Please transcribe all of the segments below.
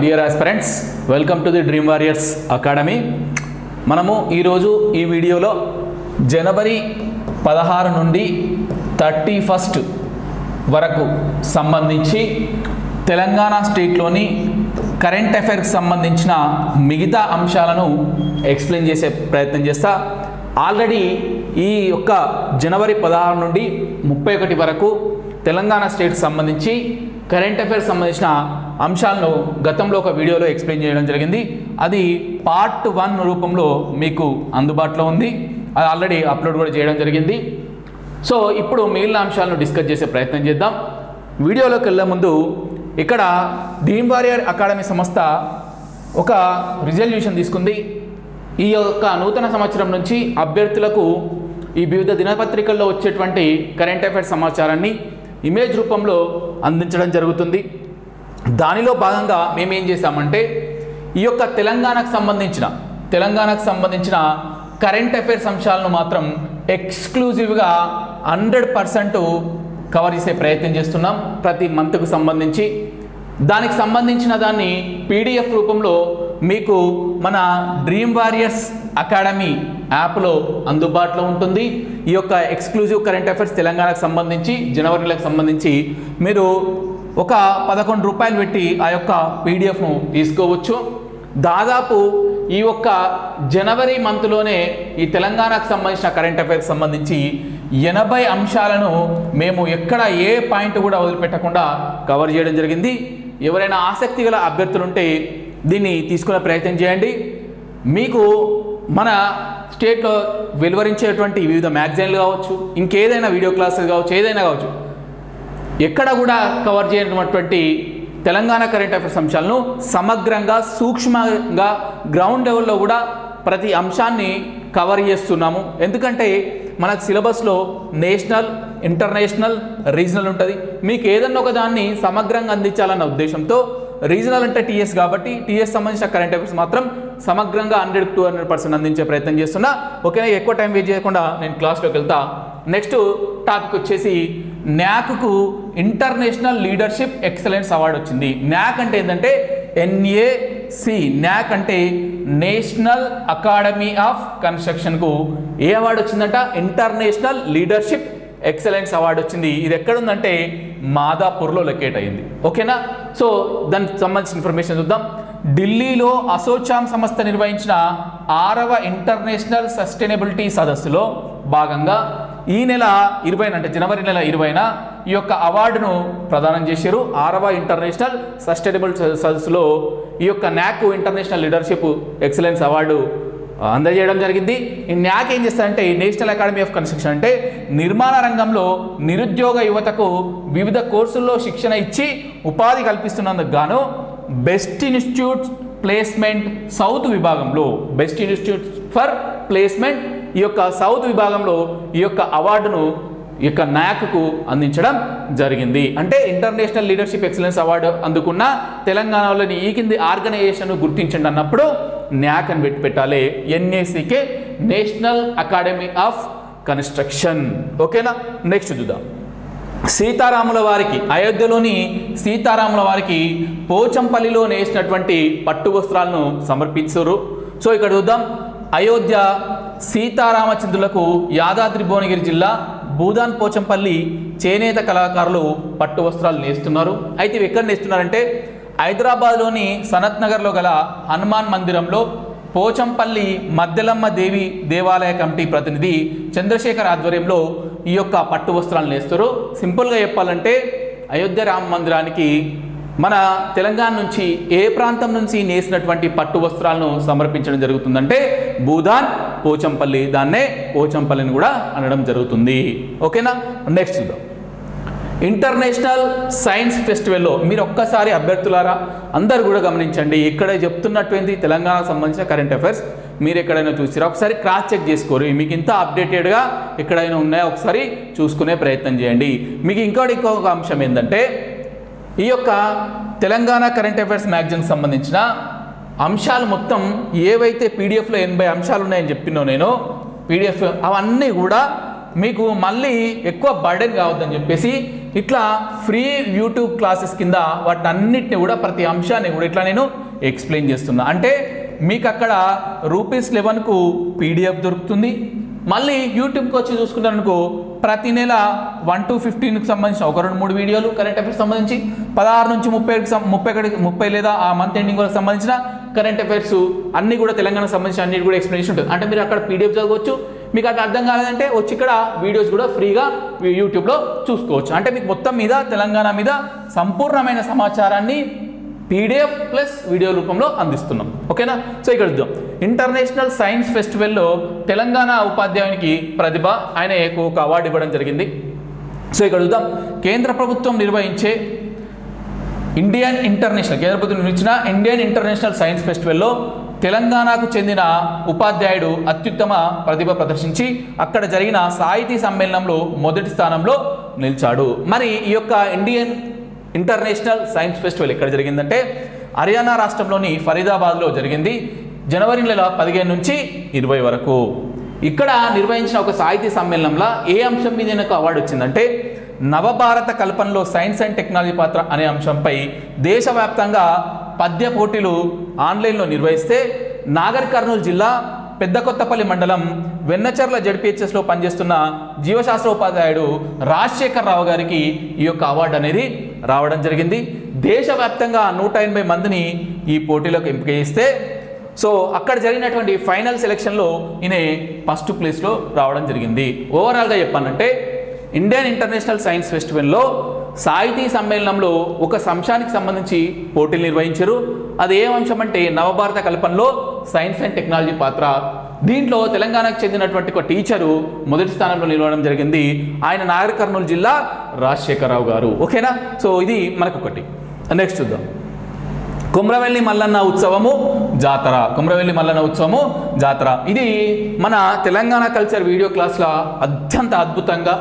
Dear aspirants, welcome to the Dream Warriors Academy. మనము ఈరోజు ఈ వీడియోలో జనవరి 16 నుండి 31 వరకు సంబంధించి తెలంగాణ స్టేట్లోని కరెంట్ అఫైర్స్ సంబంధించిన మిగతా అంశాలను ఎక్స్ప్లెయిన్ చేసే ప్రయత్నం చేస్తా. ఆల్రెడీ ఈ యొక్క జనవరి 16 నుండి 31 వరకు తెలంగాణ స్టేట్ సంబంధించి కరెంట్ అఫైర్స్ సంబంధించిన అంశాలను గతంలో ఒక వీడియోలో ఎక్స్ప్లెయిన్ చేయడం జరిగింది. అది పార్ట్ 1 రూపంలో మీకు అందుబాటులో ఉంది. అది ఆల్రెడీ అప్లోడ్ కూడా చేయడం జరిగింది. సో ఇప్పుడు మిగిలిన అంశాలను డిస్కస్ చేసే ప్రయత్నం చేద్దాం. వీడియోలోకి వెళ్ళే ముందు ఇక్కడ డ్రీమ్ వారియర్ అకాడమీ సంస్థ ఒక రిజల్యూషన్ తీసుకుంది. ఈ యొక్క నూతన సంవత్సరం నుంచి అభ్యర్థులకు ఈ వివిధ దినపత్రికల్లో వచ్చేటువంటి కరెంట్ అఫైర్స్ సమాచారాన్ని ఇమేజ్ రూపంలో అందించడం జరుగుతుంది. దానిలో భాగంగా మేము ఏం చేసామంటే ఈ యొక్క తెలంగాణకు సంబంధించిన కరెంట్ అఫైర్స్ అంశాలను మాత్రం ఎక్స్క్లూజివ్గా 100% కవర్ చేసే ప్రయత్నం చేస్తున్నాం. ప్రతి మంత్కు సంబంధించి దానికి సంబంధించిన దాన్ని పీడిఎఫ్ రూపంలో మీకు మన డ్రీమ్ వారియర్స్ అకాడమీ యాప్లో అందుబాటులో ఉంటుంది. ఈ యొక్క ఎక్స్క్లూజివ్ కరెంట్ అఫైర్స్ తెలంగాణకు సంబంధించి జనవరి నెలకు సంబంధించి మీరు ఒక 11 రూపాయలు పెట్టి ఆ యొక్క పీడిఎఫ్ను తీసుకోవచ్చు. దాదాపు ఈ యొక్క జనవరి మంత్లోనే ఈ తెలంగాణకు సంబంధించిన కరెంట్ అఫైర్స్ సంబంధించి 80 అంశాలను మేము ఎక్కడ ఏ పాయింట్ కూడా వదిలిపెట్టకుండా కవర్ చేయడం జరిగింది. ఎవరైనా ఆసక్తి గల అభ్యర్థులుంటే దీన్ని తీసుకునే ప్రయత్నం చేయండి. మీకు మన స్టేట్లో వెలువరించేటువంటి వివిధ మ్యాగజైన్లు కావచ్చు, ఇంకేదైనా వీడియో క్లాసెస్ కావచ్చు, ఏదైనా కావచ్చు, ఎక్కడ కూడా కవర్ చేయనటువంటి తెలంగాణ కరెంట్ అఫైర్స్ అంశాలను సమగ్రంగా సూక్ష్మంగా గ్రౌండ్ లెవెల్లో కూడా ప్రతి అంశాన్ని కవర్ చేస్తున్నాము. ఎందుకంటే మనకు సిలబస్లో నేషనల్, ఇంటర్నేషనల్, రీజనల్ ఉంటుంది. మీకు ఏదన్నా ఒక దాన్ని సమగ్రంగా అందించాలన్న ఉద్దేశంతో రీజనల్ అంటే టీఎస్ కాబట్టి టీఎస్ సంబంధించిన కరెంట్ అఫైర్స్ మాత్రం సమగ్రంగా 100-200% అందించే ప్రయత్నం చేస్తున్నా. ఓకేనా, ఎక్కువ టైం వేస్ట్ చేయకుండా నేను క్లాస్లోకి వెళ్తా. నెక్స్ట్ టాపిక్ వచ్చేసి న్యాక్కు ఇంటర్నేషనల్ లీడర్షిప్ ఎక్సలెన్స్ అవార్డు వచ్చింది. న్యాక్ అంటే ఏంటంటే NAC, న్యాక్ అంటే national academy of కన్స్ట్రక్షన్కు A award వచ్చిందంట? ఇంటర్నేషనల్ లీడర్షిప్ ఎక్సలెన్స్ అవార్డు వచ్చింది. ఇది ఎక్కడుందంటే మాదాపూర్లో లొకేట్ అయ్యింది. ఓకేనా, సో దానికి సంబంధించిన ఇన్ఫర్మేషన్ చూద్దాం. ఢిల్లీలో అసోచామ్ సంస్థ నిర్వహించిన 6వ ఇంటర్నేషనల్ సస్టైనబిలిటీ సదస్సులో భాగంగా ఈ నెల 20 అంటే జనవరి నెల 20న ఈ యొక్క అవార్డును ప్రదానం చేశారు. 6వ ఇంటర్నేషనల్ సస్టైనబుల్ సదస్సులో ఈ యొక్క NAAC international leadership excellence award అందజేయడం జరిగింది. ఈ న్యాక్ ఏం చేస్తారంటే నేషనల్ అకాడమీ ఆఫ్ కన్స్ట్రక్షన్ అంటే నిర్మాణ రంగంలో నిరుద్యోగ యువతకు వివిధ కోర్సుల్లో శిక్షణ ఇచ్చి ఉపాధి కల్పిస్తున్నందుకు గాను బెస్ట్ ఇన్స్టిట్యూట్ ప్లేస్మెంట్ సౌత్ విభాగంలో బెస్ట్ ఇన్స్టిట్యూట్ ఫర్ ప్లేస్మెంట్ ఈ యొక్క సౌత్ విభాగంలో ఈ యొక్క అవార్డును ఈ యొక్క న్యాక్కు అందించడం జరిగింది. అంటే ఇంటర్నేషనల్ లీడర్షిప్ ఎక్సలెన్స్ అవార్డు అందుకున్న తెలంగాణలోని ఈ కింది ఆర్గనైజేషన్ గుర్తించండి అన్నప్పుడు న్యాక్ అని పెట్టాలి. NACK, national academy of construction. ఓకేనా, నెక్స్ట్ చూద్దాం. సీతారాముల వారికి అయోధ్యలోని సీతారాముల వారికి పోచంపల్లిలో నేసినటువంటి పట్టు వస్త్రాలను సమర్పించారు. సో ఇక్కడ చూద్దాం. అయోధ్య సీతారామచంద్రులకు యాదాద్రి భువనగిరి జిల్లా భూదాన్ పోచంపల్లి చేనేత కళాకారులు పట్టు వస్త్రాలు నేస్తున్నారు. అయితే ఇవి ఎక్కడ నేస్తున్నారంటే హైదరాబాద్లోని సనత్ నగర్లో గల హనుమాన్ మందిరంలో పోచంపల్లి మద్దెలమ్మ దేవి దేవాలయ కమిటీ ప్రతినిధి చంద్రశేఖర్ ఆధ్వర్యంలో ఈ యొక్క పట్టు వస్త్రాలు నేస్తారు. సింపుల్గా చెప్పాలంటే అయోధ్య రామ మందిరానికి మన తెలంగాణ నుంచి ఏ ప్రాంతం నుంచి నేసినటువంటి పట్టు వస్త్రాలను సమర్పించడం జరుగుతుందంటే భూదాన్ పోచంపల్లి, దాన్నే పోచంపల్లిని కూడా అనడం జరుగుతుంది. ఓకేనా, నెక్స్ట్ చూద్దాం. ఇంటర్నేషనల్ సైన్స్ ఫెస్టివల్లో మీరు ఒక్కసారి అభ్యర్థులారా అందరు కూడా గమనించండి. ఇక్కడ చెప్తున్నటువంటి తెలంగాణకు సంబంధించిన కరెంట్ అఫైర్స్ మీరు ఎక్కడైనా చూసిరా ఒకసారి క్రాస్ చెక్ చేసుకోరు. మీకు ఇంత అప్డేటెడ్గా ఎక్కడైనా ఉన్నాయో ఒకసారి చూసుకునే ప్రయత్నం చేయండి. మీకు ఇంకొక అంశం ఏంటంటే ఈ యొక్క తెలంగాణ కరెంట్ అఫైర్స్ మ్యాగజైన్కి సంబంధించిన అంశాలు మొత్తం ఏవైతే పీడిఎఫ్లో 80 అంశాలు ఉన్నాయని చెప్పినో నేను పీడిఎఫ్ అవన్నీ కూడా మీకు మళ్ళీ ఎక్కువ బర్డెన్ కావద్దని చెప్పేసి ఇట్లా ఫ్రీ యూట్యూబ్ క్లాసెస్ కింద వాటన్నిటిని కూడా ప్రతి అంశాన్ని కూడా ఇట్లా నేను ఎక్స్ప్లెయిన్ చేస్తున్నా. అంటే మీకు అక్కడ ₹11కు PDF దొరుకుతుంది. మళ్ళీ యూట్యూబ్కి వచ్చి చూసుకున్నారనుకో ప్రతి నెల 1 to 15కి సంబంధించిన ఒక 2-3 వీడియోలు కరెంట్ అఫైర్స్ సంబంధించి 16 నుంచి 30 లేదా ఆ మంత్ ఎండింగ్ వరకు సంబంధించిన కరెంట్ అఫైర్స్ అన్ని కూడా తెలంగాణకు సంబంధించిన అన్నిటి కూడా ఎక్స్ప్లెనేషన్ ఉంటుంది. అంటే మీరు అక్కడ PDF చదవచ్చు. మీకు అది అర్థం కాలేదంటే వచ్చి ఇక్కడ వీడియోస్ కూడా ఫ్రీగా యూట్యూబ్లో చూసుకోవచ్చు. అంటే మీకు మొత్తం మీద తెలంగాణ మీద సంపూర్ణమైన సమాచారాన్ని PDF ప్లస్ వీడియో రూపంలో అందిస్తున్నాం. ఓకేనా? సో ఇక్కడ చూద్దాం. ఇంటర్నేషనల్ సైన్స్ ఫెస్టివల్లో తెలంగాణ ఉపాధ్యాయునికి ప్రతిభ ఆయనకు ఒక అవార్డు ఇవ్వడం జరిగింది. సో ఇక్కడ చూద్దాం. కేంద్ర ప్రభుత్వం నిర్వహించే కేంద్ర ప్రభుత్వం నిర్వహించిన ఇండియన్ ఇంటర్నేషనల్ సైన్స్ ఫెస్టివల్లో తెలంగాణకు చెందిన ఉపాధ్యాయుడు అత్యుత్తమ ప్రతిభ ప్రదర్శించి అక్కడ జరిగిన సాహితీ సమ్మేళనంలో మొదటి స్థానంలో నిలిచాడు. మరి ఈ యొక్క ఇండియన్ ఇంటర్నేషనల్ సైన్స్ ఫెస్టివల్ ఎక్కడ జరిగిందంటే హర్యానా రాష్ట్రంలోని ఫరీదాబాద్లో జరిగింది. జనవరి నెల 15 నుంచి 20 వరకు. ఇక్కడ నిర్వహించిన ఒక సాహితీ సమ్మేళనంలో ఏ అంశం మీద నాకు అవార్డు వచ్చిందంటే నవభారత కల్పనలో సైన్స్ అండ్ టెక్నాలజీ పాత్ర అనే అంశంపై దేశవ్యాప్తంగా పద్య పోటీలు ఆన్లైన్లో నిర్వహిస్తే నాగర్ కర్నూలు జిల్లా పెద్దకొత్తపల్లి మండలం వెన్నచర్ల జడ్పీహెచ్ఎస్లో పనిచేస్తున్న జీవశాస్త్రోపాధ్యాయుడు రాజశేఖర్ రావు గారికి ఈ యొక్క అవార్డు అనేది రావడం జరిగింది. దేశవ్యాప్తంగా 180 మందిని ఈ పోటీలోకి ఎంపిక చేస్తే సో అక్కడ జరిగినటువంటి ఫైనల్ సెలక్షన్లో ఈయన ఫస్ట్ ప్లేస్లో రావడం జరిగింది. ఓవరాల్గా చెప్పానంటే ఇండియన్ ఇంటర్నేషనల్ సైన్స్ ఫెస్టివల్లో సాహితీ సమ్మేళనంలో ఒక అంశానికి సంబంధించి పోటీలు నిర్వహించారు. అది ఏ అంశం అంటే నవభారత కల్పనలో సైన్స్ అండ్ టెక్నాలజీ పాత్ర. దీంట్లో తెలంగాణకు చెందినటువంటి ఒక టీచరు మొదటి స్థానంలో నిలవడం జరిగింది. ఆయన నాగర్ కర్నూలు జిల్లా రాజశేఖరరావు గారు. ఓకేనా? సో ఇది మనకొకటి. నెక్స్ట్ చూద్దాం. కుమ్రవెల్లి మల్లన్న ఉత్సవము జాతర. కుమ్రవెల్లి మల్లన్న ఉత్సవము జాతర ఇది మన తెలంగాణ కల్చర్ వీడియో క్లాస్లో అత్యంత అద్భుతంగా,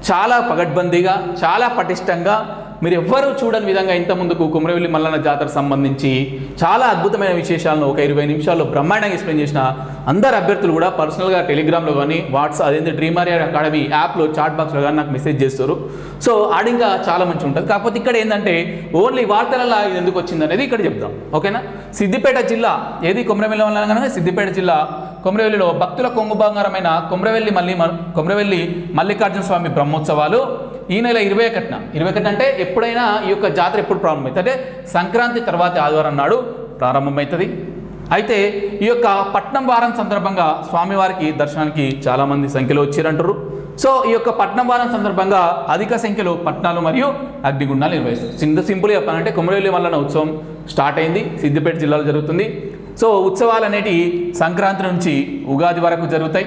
చాలా పగడ్బందీగా, చాలా పటిష్టంగా మీరు ఎవ్వరూ చూడని విధంగా ఇంత ముందుకు కుమ్రవెల్లి మల్లన్న జాతర సంబంధించి చాలా అద్భుతమైన విశేషాలను ఒక 20 నిమిషాల్లో బ్రహ్మాండంగా ఎక్స్ప్లెయిన్ చేసిన అందరు అభ్యర్థులు కూడా పర్సనల్గా టెలిగ్రామ్లో కానీ అదేంటి డ్రీమ్ ఆరియర్ అకాడమీ యాప్లో చాట్ బాక్స్లో కానీ నాకు మెసేజ్ చేస్తారు. సో ఆడింగా చాలా మంచి ఉంటుంది. కాకపోతే ఇక్కడ ఏంటంటే ఓన్లీ వార్తలలో ఇది ఎందుకు వచ్చింది అనేది ఇక్కడ చెప్దాం. ఓకేనా? సిద్దిపేట జిల్లా ఏది కుమ్రవెల్లి మల్లన్న కనుక సిద్దిపేట జిల్లా కొమ్రవెల్లిలో భక్తుల కొంగు బంగారమైన కొమ్రవెల్లి మల్లికార్జున స్వామి బ్రహ్మోత్సవాలు ఈ నెల 21 అంటే ఎప్పుడైనా ఈ యొక్క జాతర ఎప్పుడు ప్రారంభమవుతుంది అంటే సంక్రాంతి తర్వాత ఆదివారం నాడు ప్రారంభమవుతుంది. అయితే ఈ యొక్క పట్నం వారం సందర్భంగా స్వామివారికి దర్శనానికి చాలామంది సంఖ్యలో వచ్చారంటారు. సో ఈ యొక్క పట్నం వారం సందర్భంగా అధిక సంఖ్యలో పట్నాలు మరియు అగ్నిగుండాలు నిర్వహిస్తారు. సింపుల్గా చెప్పాలంటే కుమ్రవెల్లి మల్లన్న ఉత్సవం స్టార్ట్ అయింది, సిద్దిపేట జిల్లాలో జరుగుతుంది. సో ఉత్సవాలు అనేటివి సంక్రాంతి నుంచి ఉగాది వరకు జరుగుతాయి.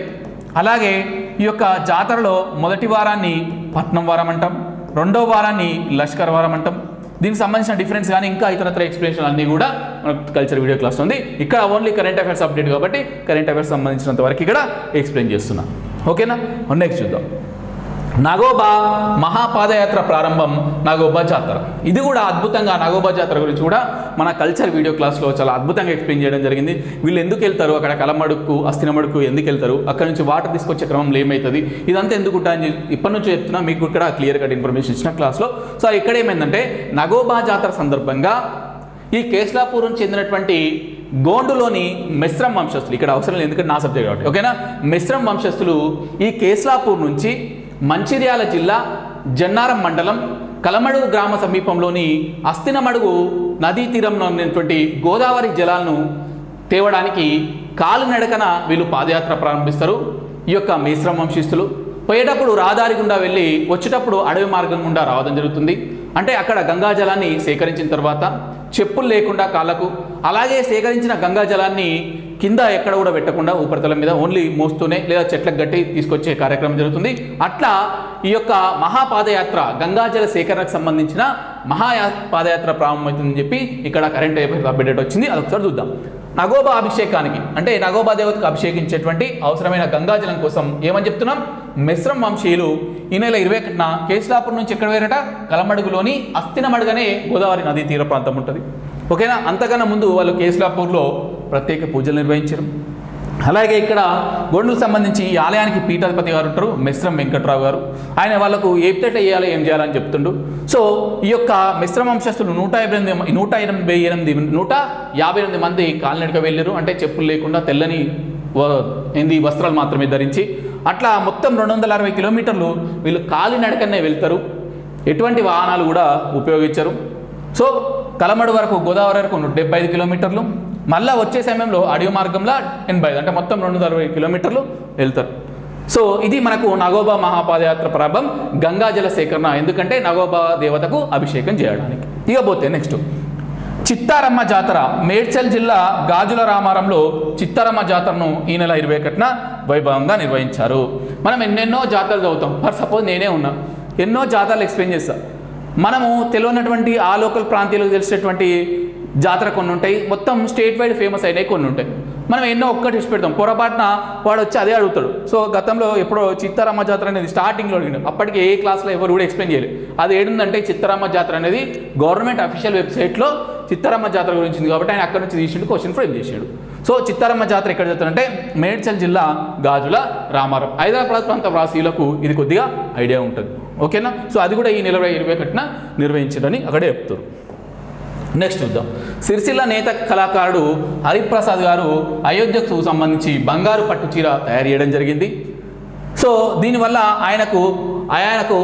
అలాగే ఈ యొక్క జాతరలో మొదటి వారాన్ని పట్నం వారం అంటాం, రెండో వారాన్ని లష్కర్ వారం అంటాం. దీనికి సంబంధించిన డిఫరెన్స్ కానీ ఇంకా ఇతరత్ర ఎక్స్ప్లెనేషన్ అన్నీ కూడా మనకు కల్చర్ వీడియో క్లాస్ ఉంది. ఇక్కడ ఓన్లీ కరెంట్ అఫైర్స్ అప్డేట్ కాబట్టి కరెంట్ అఫైర్స్ సంబంధించినంత వరకు ఇక్కడ ఎక్స్ప్లెయిన్ చేస్తున్నా. ఓకేనా? నెక్స్ట్ చూద్దాం. నాగోబా మహాపాదయాత్ర ప్రారంభం, నాగోబా జాతర. ఇది కూడా అద్భుతంగా నాగోబా జాతర గురించి కూడా మన కల్చర్ వీడియో క్లాస్లో చాలా అద్భుతంగా ఎక్స్ప్లెయిన్ చేయడం జరిగింది. వీళ్ళు ఎందుకు వెళ్తారు, అక్కడ కలమడుకు అస్థినమడుకు ఎందుకు వెళ్తారు, అక్కడ నుంచి వాటర్ తీసుకొచ్చే క్రమంలో ఏమవుతుంది, ఇదంతా ఎందుకు అని ఇప్పటి నుంచి చెప్తున్నా, మీకు ఇక్కడ క్లియర్ కట్ ఇన్ఫర్మేషన్ ఇచ్చిన క్లాస్లో. సో ఇక్కడ ఏమైందంటే నాగోబా జాతర సందర్భంగా ఈ కేస్లాపూర్కి చెందినటువంటి గోండులోని మెస్రం వంశస్థులు, ఇక్కడ అవసరం లేదు ఎందుకంటే నా సబ్జెక్ట్ కాబట్టి, ఓకేనా, మెస్రం వంశస్థులు ఈ కేస్లాపూర్ నుంచి మంచిర్యాల జిల్లా జన్నారం మండలం కలమడుగు గ్రామ సమీపంలోని అస్థినమడుగు నదీ తీరంలో ఉన్నటువంటి గోదావరి జలాలను తేవడానికి కాలినడకన వీళ్ళు పాదయాత్ర ప్రారంభిస్తారు. ఈ యొక్క మేస్రం వంశస్థులు పోయేటప్పుడు రహదారి గుండా వెళ్ళి వచ్చేటప్పుడు అడవి మార్గం గుండా రావడం జరుగుతుంది. అంటే అక్కడ గంగాజలాన్ని సేకరించిన తర్వాత చెప్పులు లేకుండా కాళ్ళకు, అలాగే సేకరించిన గంగాజలాన్ని కింద ఎక్కడ కూడా పెట్టకుండా ఉపరితలం మీద ఓన్లీ మోస్తూనే లేదా చెట్లకు గట్టి తీసుకొచ్చే కార్యక్రమం జరుగుతుంది. అట్లా ఈ యొక్క మహాపాదయాత్ర గంగాజల సేకరణకు సంబంధించిన మహాపాదయాత్ర ప్రారంభమవుతుందని చెప్పి ఇక్కడ కరెంట్ అప్డేట్ వచ్చింది. అదొకసారి చూద్దాం. నగోబా అభిషేకానికి అంటే నగోబా దేవతకు అభిషేకించేటువంటి అవసరమైన గంగాజలం కోసం ఏమని చెప్తున్నాం, మెస్రం వంశీయులు ఈ నెల 21న కేస్లాపూర్ నుంచి ఎక్కడ వేరట కలమడుగులోని అస్థినమడుగనే గోదావరి నదీ తీర ప్రాంతం ఉంటుంది. ఓకేనా? అంతకన్నా ముందు వాళ్ళు కేస్లాపూర్లో ప్రత్యేక పూజలు నిర్వహించారు. అలాగే ఇక్కడ గొండుకు సంబంధించి ఈ ఆలయానికి పీఠాధిపతి గారు ఉంటారు, మిశ్రం వెంకట్రావు గారు. ఆయన వాళ్ళకు ఏప్తేట వేయాలి, ఏం చేయాలని చెప్తుండు. సో ఈ యొక్క మిశ్రమ వంశస్థులు 158 మంది కాలినడక వెళ్ళారు. అంటే చెప్పులు లేకుండా తెల్లని వస్త్రాలు మాత్రమే ధరించి. అట్లా మొత్తం 260 కిలోమీటర్లు వీళ్ళు కాలినడకనే వెళ్తారు, ఎటువంటి వాహనాలు కూడా ఉపయోగించరు. సో కలమడు వరకు, గోదావరి వరకు 175 కిలోమీటర్లు, మళ్ళీ వచ్చే సమయంలో అడవి మార్గంలో 85, అంటే మొత్తం 260 కిలోమీటర్లు వెళ్తారు. సో ఇది మనకు నాగోబా మహాపాదయాత్ర ప్రారంభం, గంగాజల సేకరణ, ఎందుకంటే నాగోబా దేవతకు అభిషేకం చేయడానికి. ఇక పోతే నెక్స్ట్ చిత్తారమ్మ జాతర. మేడ్చల్ జిల్లా గాజుల రామారంలో చిత్తారమ్మ జాతరను ఈ నెల 21న వైభవంగా నిర్వహించారు. మనం ఎన్నెన్నో జాతరలు చదువుతాం. ఫర్ సపోజ్ నేనే ఉన్నా, ఎన్నో జాతరలు ఎక్స్ప్లెయిన్ చేస్తాను. మనము తెలియనటువంటి ఆ లోకల్ ప్రాంతాలకు తెలిసినటువంటి జాతర కొన్ని ఉంటాయి, మొత్తం స్టేట్ వైడ్ ఫేమస్ అయినవి కొన్ని ఉంటాయి. మనం ఎన్నో ఒక్కటి ఇచ్చి పెడతాం, పొరపాటున వాడు వచ్చి అదే అడుగుతాడు. సో గతంలో ఎప్పుడో చిత్తారమ్మ జాతర అనేది స్టార్టింగ్లో అడిగిండు, అప్పటికి ఏ క్లాస్లో ఎవరు కూడా ఎక్స్ప్లెయిన్ చేయలేదు. అది ఏడుందంటే చిత్తారమ్మ జాతర అనేది గవర్నమెంట్ అఫీషియల్ వెబ్సైట్లో చిత్తారమ్మ జాతర గురించి కాబట్టి ఆయన అక్కడ నుంచి తీసిండు, క్వశ్చన్ ఫ్రేమ్ చేసాడు. సో చిత్తారమ్మ జాతర ఎక్కడ జరుగుతుందంటే మేడ్చల్ జిల్లా గాజుల రామారం. హైదరాబాద్ ప్రాంత వాసీలకు ఇది కొద్దిగా ఐడియా ఉంటుంది, ఓకేనా. సో అది కూడా ఈ నెల 21న నిర్వహించారని అక్కడే చెప్తారు. నెక్స్ట్ చూద్దాం. సిరిసిల్ల నేత కళాకారుడు హరిప్రసాద్ గారు అయోధ్యకు సంబంధించి బంగారు పట్టు చీర తయారు చేయడం జరిగింది. సో దీనివల్ల ఆయనకు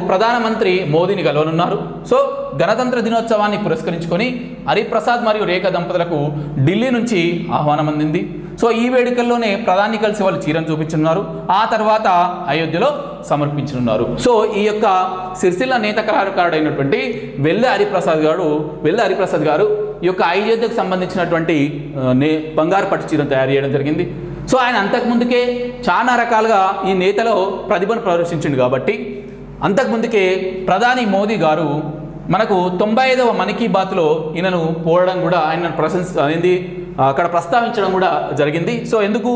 ప్రధానమంత్రి మోదీని కలవనున్నారు. సో గణతంత్ర దినోత్సవాన్ని పురస్కరించుకొని హరిప్రసాద్ మరియు రేఖ దంపతులకు ఢిల్లీ నుంచి ఆహ్వానం అందింది. సో ఈ వేడుకల్లోనే ప్రధాని కలిసి వాళ్ళు చీరను చూపించున్నారు, ఆ తర్వాత అయోధ్యలో సమర్పించనున్నారు. సో ఈ యొక్క సిరిసిల్ల నేత కళాకారుడైనటువంటి వెల్లె హరిప్రసాద్ గారు ఈ యొక్క అయోధ్యకు సంబంధించినటువంటి బంగారు పట్టు చీరను తయారు చేయడం జరిగింది. సో ఆయన అంతకుముందుకే చాలా రకాలుగా ఈ నేతలో ప్రతిభను ప్రదర్శించింది కాబట్టి అంతకుముందుకే ప్రధాని మోదీ గారు మనకు 95వ మన్ కీ బాత్లో ఈయనను పోవడం కూడా, ఆయన అక్కడ ప్రస్తావించడం కూడా జరిగింది. సో ఎందుకు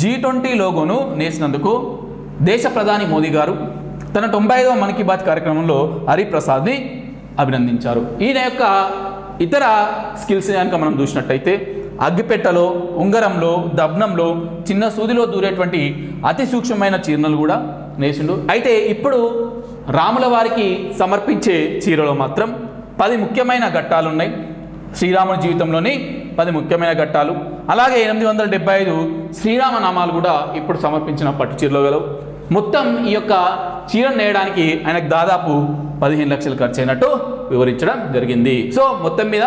G20 లోగోను నేసినందుకు దేశ ప్రధాని మోదీ గారు తన 95వ మన్ కీ బాత్ కార్యక్రమంలో హరిప్రసాద్ని అభినందించారు. ఈయన యొక్క ఇతర స్కిల్స్ కనుక మనం చూసినట్టయితే అగ్గిపెట్టలో, ఉంగరంలో, దబ్నంలో, చిన్న సూదిలో దూరేటువంటి అతి సూక్ష్మమైన చీరలు కూడా నేసిండు. అయితే ఇప్పుడు రాముల వారికి సమర్పించే చీరలో మాత్రం 10 ముఖ్యమైన ఘట్టాలు ఉన్నాయి. శ్రీరాముడి జీవితంలోని 10 ముఖ్యమైన ఘట్టాలు, అలాగే 875 శ్రీరామ నామాలు కూడా ఇప్పుడు సమర్పించిన పట్టు చీరలో గలవు. మొత్తం ఈ యొక్క చీరను నేయడానికి ఆయనకు దాదాపు 15 లక్షలు ఖర్చు అయినట్టు వివరించడం జరిగింది. సో మొత్తం మీద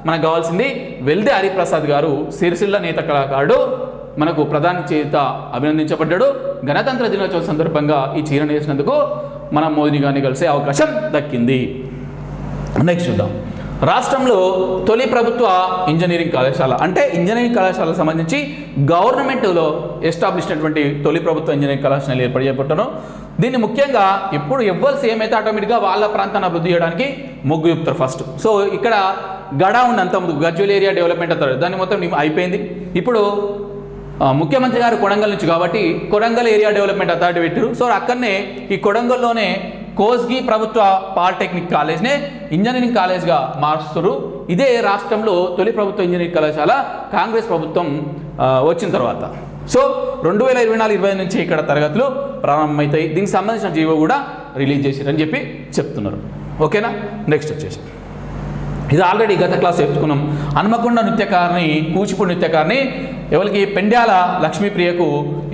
మనకు కావాల్సింది వెల్దె హరిప్రసాద్ గారు సిరిసిల్ల నేత కళాకారుడు, మనకు ప్రధాని చేత అభినందించబడ్డాడు. గణతంత్ర దినోత్సవం సందర్భంగా ఈ చీర నేసినందుకు మనం మోదీ గారిని కలిసే అవకాశం దక్కింది. నెక్స్ట్ చూద్దాం. రాష్ట్రంలో తొలి ప్రభుత్వ ఇంజనీరింగ్ కళాశాల, అంటే ఇంజనీరింగ్ కళాశాలకు సంబంధించి గవర్నమెంట్లో ఎస్టాబ్లిష్ అయినటువంటి తొలి ప్రభుత్వ ఇంజనీరింగ్ కళాశాల ఏర్పాటు చేయబట్టాను. దీన్ని ముఖ్యంగా ఎప్పుడు ఎవ్వరు సేమ్ అయితే ఆటోమేటిక్గా వాళ్ళ ప్రాంతాన్ని అభివృద్ధి చేయడానికి మొగ్గు చూపుతారు ఫస్ట్. సో ఇక్కడ గడా ఉన్నంత ముందు గజ్వేల్ ఏరియా డెవలప్మెంట్ అవుతారు, దాన్ని మొత్తం అయిపోయింది. ఇప్పుడు ముఖ్యమంత్రి గారు కొడంగల్ నుంచి కాబట్టి కొడంగల్ ఏరియా డెవలప్మెంట్ అథారిటీ పెట్టారు. సో అక్కడనే ఈ కొడంగల్లోనే కోస్గి ప్రభుత్వ పాలిటెక్నిక్ కాలేజ్నే ఇంజనీరింగ్ కాలేజ్గా మారుస్తారు. ఇదే రాష్ట్రంలో తొలి ప్రభుత్వ ఇంజనీరింగ్ కళాశాల కాంగ్రెస్ ప్రభుత్వం వచ్చిన తర్వాత. సో 2024-25 నుంచి ఇక్కడ తరగతులు ప్రారంభమవుతాయి. దీనికి సంబంధించిన జీవో కూడా రిలీజ్ చేశారని చెప్పి చెప్తున్నారు, ఓకేనా. నెక్స్ట్ వచ్చేసి ఇది ఆల్రెడీ గత క్లాస్ చెప్పుకున్నాం. హన్మకొండ నృత్యకారిణి, కూచిపూడి నృత్యకారిణి ఎవరికి పెండ్యాల లక్ష్మీప్రియకు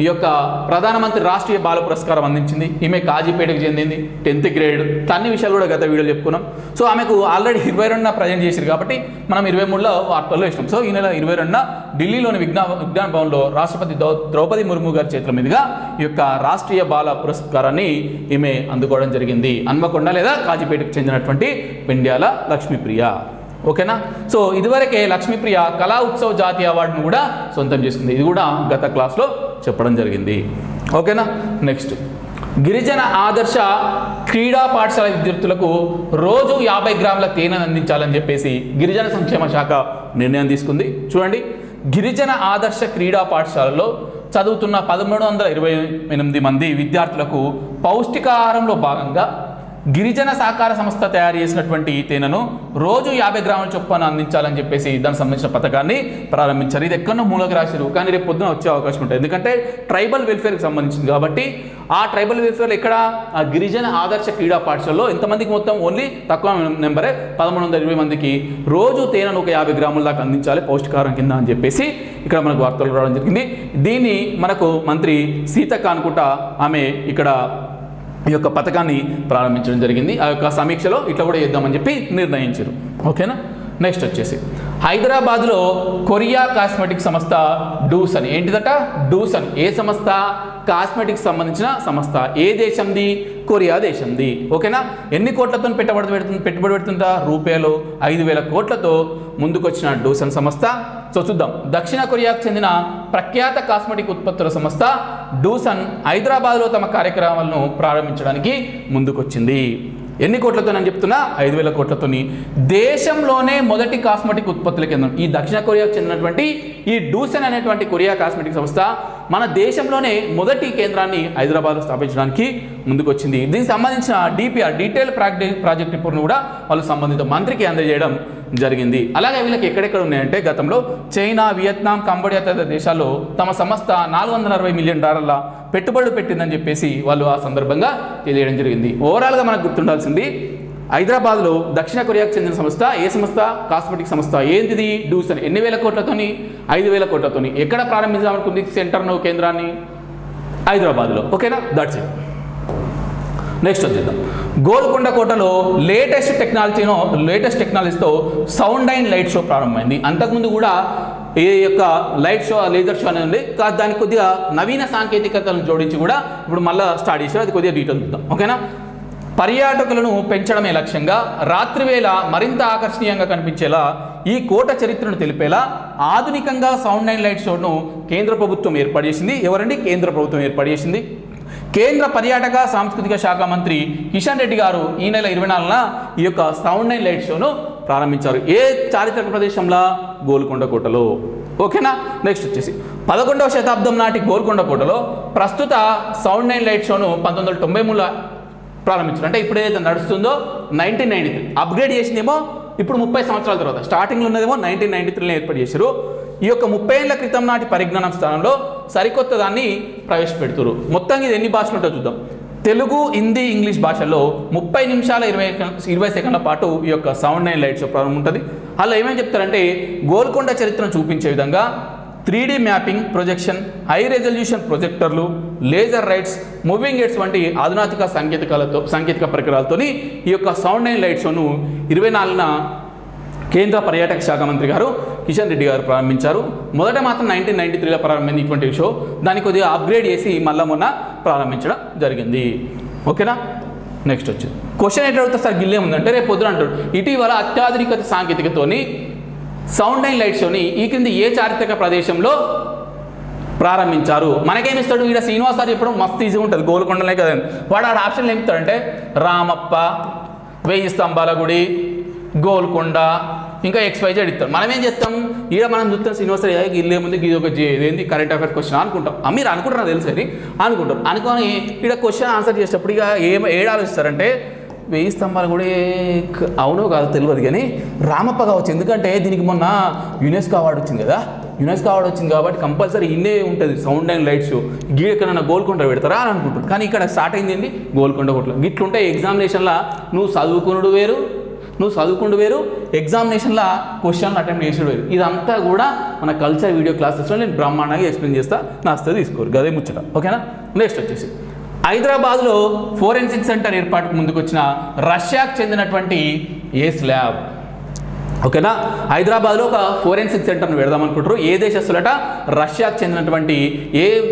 ఈ యొక్క ప్రధానమంత్రి రాష్ట్రీయ బాల పురస్కారం అందించింది. ఈమె కాజీపేటకు చెందింది, 10th గ్రేడ్. అన్ని విషయాలు కూడా గత వీడియోలో చెప్పుకున్నాం. సో ఆమెకు ఆల్రెడీ 22న ప్రజెంట్ చేశారు కాబట్టి మనం 23లో వార్తల్లో ఇష్టం. సో ఈ నెల 22న ఢిల్లీలోని విజ్ఞాన భవన్లో రాష్ట్రపతి ద్రౌపది ముర్ము గారి చేతుల మీదుగా ఈ యొక్క రాష్ట్రీయ బాల పురస్కారాన్ని ఈమె అందుకోవడం జరిగింది. హన్మకొండ లేదా కాజీపేటకు చెందినటువంటి పెండ్యాల లక్ష్మీప్రియ, ఓకేనా. సో ఇదివరకే లక్ష్మీప్రియ కళా ఉత్సవ్ జాతీయ అవార్డును కూడా సొంతం చేసుకుంది. ఇది కూడా గత క్లాస్లో చెప్పడం జరిగింది, ఓకేనా. నెక్స్ట్ గిరిజన ఆదర్శ క్రీడా పాఠశాల విద్యార్థులకు రోజు 50 గ్రాముల తేనెను అందించాలని చెప్పేసి గిరిజన సంక్షేమ శాఖ నిర్ణయం తీసుకుంది. చూడండి, గిరిజన ఆదర్శ క్రీడా పాఠశాలలో చదువుతున్న 1328 మంది విద్యార్థులకు పౌష్టికాహారంలో భాగంగా గిరిజన సహకార సంస్థ తయారు చేసినటువంటి తేనెను రోజు 50 గ్రాముల చొప్పున అందించాలని చెప్పేసి దానికి సంబంధించిన పథకాన్ని ప్రారంభించారు. ఇది ఎక్కడో మూలకి రాశారు, కానీ రేపు పొద్దున వచ్చే అవకాశం ఉంటుంది. ఎందుకంటే ట్రైబల్ వెల్ఫేర్కి సంబంధించింది కాబట్టి ఆ ట్రైబల్ వెల్ఫేర్ ఎక్కడ ఆ గిరిజన ఆదర్శ క్రీడా పాఠశాలలో ఎంతమందికి మొత్తం ఓన్లీ తక్కువ నెంబరే 1120 మందికి రోజు తేనెను ఒక 50 గ్రాముల దాకా అందించాలి పౌష్టికాహారం కింద అని చెప్పేసి ఇక్కడ మనకు వార్తలు రావడం జరిగింది. దీన్ని మనకు మంత్రి సీతక్క అనుకుంటా ఆమె ఇక్కడ ఈ యొక్క పథకాన్ని ప్రారంభించడం జరిగింది. ఆ యొక్క సమీక్షలో ఇట్లా కూడా చేద్దామని చెప్పి నిర్ణయించారు. ఓకేనా. నెక్స్ట్ వచ్చేసి హైదరాబాద్లో కొరియా కాస్మెటిక్ సంస్థ డూసన్ ఏంటిదట డూసన్ ఏ సంస్థ కాస్మెటిక్స్ సంబంధించిన సంస్థ ఏ దేశంది కొరియా దేశంది. ఓకేనా. ఎన్ని కోట్లతో పెట్టుబడి పెడుతుంటా రూపాయలు 5,000 కోట్లతో ముందుకొచ్చిన డూసన్ సంస్థ. సో చూద్దాం. దక్షిణ కొరియాకు చెందిన ప్రఖ్యాత కాస్మెటిక్ ఉత్పత్తుల సంస్థ డూసన్ హైదరాబాద్లో తమ కార్యక్రమాలను ప్రారంభించడానికి ముందుకొచ్చింది. ఎన్ని కోట్లతో అని చెప్తున్నా 5,000 కోట్లతోని. దేశంలోనే మొదటి కాస్మెటిక్ ఉత్పత్తుల కేంద్రం ఈ దక్షిణ కొరియాకు చెందినటువంటి ఈ డూసన్ అనేటువంటి కొరియా కాస్మెటిక్ సంస్థ మన దేశంలోనే మొదటి కేంద్రాన్ని హైదరాబాద్లో స్థాపించడానికి ముందుకొచ్చింది. దీనికి సంబంధించిన డిపిఆర్ డీటెయిల్ ప్రాజెక్ట్ రిపోర్ట్ను కూడా వాళ్ళు సంబంధిత మంత్రికి అందజేయడం జరిగింది. అలాగే వీళ్ళకి ఎక్కడెక్కడ ఉన్నాయంటే గతంలో చైనా, వియత్నాం, కంబోడియా తదితర దేశాల్లో తమ సంస్థ $460 మిలియన్ పెట్టుబడులు పెట్టిందని చెప్పేసి వాళ్ళు ఆ సందర్భంగా తెలియడం జరిగింది. ఓవరాల్గా మనకు గుర్తుండాల్సింది హైదరాబాద్లో దక్షిణ కొరియాకు చెందిన సంస్థ ఏ సంస్థ కాస్మెటిక్ సంస్థ ఏంటిది డూసన్ ఎన్ని వేల కోట్లతోని 5,000 కోట్లతోని. ఎక్కడ ప్రారంభించాలనుకుంది సెంటర్ను కేంద్రాన్ని హైదరాబాద్లో. ఓకేనా. That's it. నెక్స్ట్ వచ్చేద్దాం. గోల్కొండ కోటలో లేటెస్ట్ టెక్నాలజీతో సౌండ్ అండ్ లైట్ షో ప్రారంభమైంది. అంతకుముందు కూడా ఈ యొక్క లైట్ షో లేజర్ షో అనేది ఉంది. దానికి కొద్దిగా నవీన సాంకేతికతలను జోడించి కూడా ఇప్పుడు మళ్ళీ స్టార్ట్ చేశారు. అది కొద్దిగా డీటెయిల్ చూద్దాం. ఓకేనా. పర్యాటకులను పెంచడమే లక్ష్యంగా రాత్రివేళ మరింత ఆకర్షణీయంగా కనిపించేలా ఈ కోట చరిత్రను తెలిపేలా ఆధునికంగా సౌండ్ అండ్ లైట్ షోను కేంద్ర ప్రభుత్వం ఏర్పాటు చేసింది. ఎవరండి కేంద్ర ప్రభుత్వం ఏర్పాటు చేసింది. కేంద్ర పర్యాటక సాంస్కృతిక శాఖ మంత్రి కిషన్ రెడ్డి గారు ఈ నెల 24న ఈ యొక్క సౌండ్ అండ్ లైట్ షోను ప్రారంభించారు. ఏ చారిత్రక ప్రదేశంలో గోల్కొండ కోటలో. ఓకేనా. నెక్స్ట్ వచ్చేసి 11వ శతాబ్దం నాటి గోల్కొండ కోటలో ప్రస్తుత సౌండ్ అండ్ లైట్ షోను 1993లో ప్రారంభించారు. అంటే ఇప్పుడు ఏదైతే నడుస్తుందో 1993 అప్గ్రేడ్ చేసిందేమో ఇప్పుడు 30 సంవత్సరాల తర్వాత. స్టార్టింగ్లో ఉన్నదేమో 1993లో ఏర్పాటు చేశారు. ఈ యొక్క 30 ఏళ్ల క్రితం నాటి పరిజ్ఞానం స్థానంలో సరికొత్త దాన్ని ప్రవేశపెడుతున్నారు. మొత్తంగా ఇది ఎన్ని భాషలు ఉంటుందో చూద్దాం. తెలుగు, హిందీ, ఇంగ్లీష్ భాషల్లో 30 నిమిషాల 20 సెకండ్ల పాటు ఈ యొక్క సౌండ్ అండ్ లైట్ షో ప్రారంభం ఉంటుంది. అలా ఏమేమి చెప్తారంటే గోల్కొండ చరిత్రను చూపించే విధంగా 3D mapping, projection, high resolution ప్రొజెక్టర్లు, లేజర్ రైట్స్, మూవింగ్ హెడ్స్ వంటి ఆధునాతిక సాంకేతిక పరికరాలతోని ఈ యొక్క సౌండ్ అండ్ లైట్ షోను 24న కేంద్ర పర్యాటక శాఖ మంత్రి గారు కిషన్ రెడ్డి గారు ప్రారంభించారు. మొదట మాత్రం 1993లో ప్రారంభమైంది ఇటువంటి షో. దాన్ని కొద్దిగా అప్గ్రేడ్ చేసి మళ్ళా మొన్న ప్రారంభించడం జరిగింది. ఓకేనా. నెక్స్ట్ వచ్చింది క్వశ్చన్ ఎట్లా అడుగుతా సార్ గిల్లే ఉందంటే రేపు పొద్దున అంటాడు ఇటీవల అత్యాధునిక సాంకేతికతోని సౌండ్ అండ్ లైట్ షోని ఈ క్రింది ఏ చారిత్రక ప్రదేశంలో ప్రారంభించారు. మనకేమిస్తాడు ఇక్కడ శ్రీనివాస్ సార్ చెప్పడం మస్తు ఈజీగా ఉంటుంది. గోల్కొండలే కదా వాడు ఆడ ఆప్షన్లు ఏమిస్తాడంటే రామప్ప, 1000 స్తంభాల గుడి, గోల్కొండ, ఇంకా XYZ ఇస్తాం. మనం ఏం చేస్తాం ఈడ మనం చూస్తాం శ్రీనివాస ఇల్లే ముందు ఇది ఒక ఏంది కరెంట్ అఫైర్స్ క్వశ్చన్ అనుకుంటాం. మీరు అనుకుంటారు తెలుసు అది అనుకుంటారు అనుకొని ఇక్కడ క్వశ్చన్ ఆన్సర్ చేసేటప్పుడు ఇక ఏడు ఆలోచిస్తారంటే 1000 స్తంభాలు కూడా అవునో కాదు తెలియదు కానీ రామప్ప కావచ్చు. ఎందుకంటే దీనికి మొన్న యునెస్కో అవార్డు వచ్చింది కదా. యునెస్కో అవార్డు వచ్చింది కాబట్టి కంపల్సరీ ఇన్నే ఉంటుంది సౌండ్ అండ్ లైట్ షో. గీ ఎక్కడన్నా గోల్కొండ పెడతారా అని అనుకుంటారు. కానీ ఇక్కడ స్టార్ట్ అయింది ఏంటి గోల్కొండ కోటలో. గిట్లుంటే ఎగ్జామినేషన్లో నువ్వు చదువుకునుడు వేరు, ఎగ్జామినేషన్లో క్వశ్చన్లు అటెంప్ట్ చేసాడు వేరు. ఇదంతా కూడా మన కల్చర్ వీడియో క్లాసెస్లో నేను బ్రహ్మాండంగా ఎక్స్ప్లెయిన్ చేస్తా. నా వస్తే తీసుకోరు గదే ముచ్చట. ఓకేనా. నెక్స్ట్ వచ్చేసి హైదరాబాద్లో ఫోరెన్సిక్ సెంటర్ ఏర్పాటుకు ముందుకొచ్చిన రష్యాకు చెందినటువంటి ఏస్ ల్యాబ్. ఓకేనా. హైదరాబాద్లో ఒక ఫోరెన్సిక్ సెంటర్ను పెడదాం అనుకుంటారు. ఏ దేశస్తులట రష్యాకు చెందినటువంటి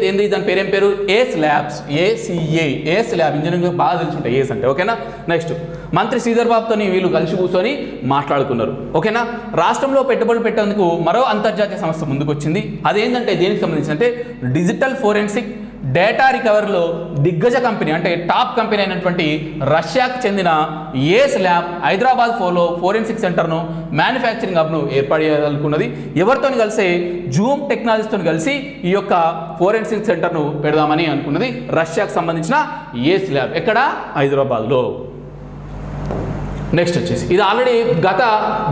ఏంది దాని పేరేం పేరు ఏస్ ల్యాబ్స్, ACA ఏస్ ల్యాబ్. ఇంజనీరింగ్ బాగా తెలుసుంటాయి ఏస్ అంటే. ఓకేనా. నెక్స్ట్ మంత్రి శ్రీధర్ బాబుతో వీళ్ళు కలిసి కూర్చొని మాట్లాడుకున్నారు. ఓకేనా. రాష్ట్రంలో పెట్టుబడులు పెట్టేందుకు మరో అంతర్జాతీయ సంస్థ ముందుకొచ్చింది. అదేంటంటే దేనికి సంబంధించి అంటే డిజిటల్ ఫోరెన్సిక్ డేటా రికవరీలో దిగ్గజ కంపెనీ అంటే టాప్ కంపెనీ అయినటువంటి రష్యాకు చెందిన ఏస్ ల్యాబ్ హైదరాబాద్ ఫోరెన్సిక్ సెంటర్ను మ్యానుఫ్యాక్చరింగ్ హబ్ను ఏర్పాటు చేయాలనుకున్నది. ఎవరితో కలిసి జూమ్ టెక్నాలజీతో కలిసి ఈ యొక్క ఫోరెన్సిక్ సెంటర్ను పెడదామని అనుకున్నది రష్యాకు సంబంధించిన ఏస్ ల్యాబ్. ఎక్కడ హైదరాబాద్లో. నెక్స్ట్ వచ్చేసి ఇది ఆల్రెడీ గత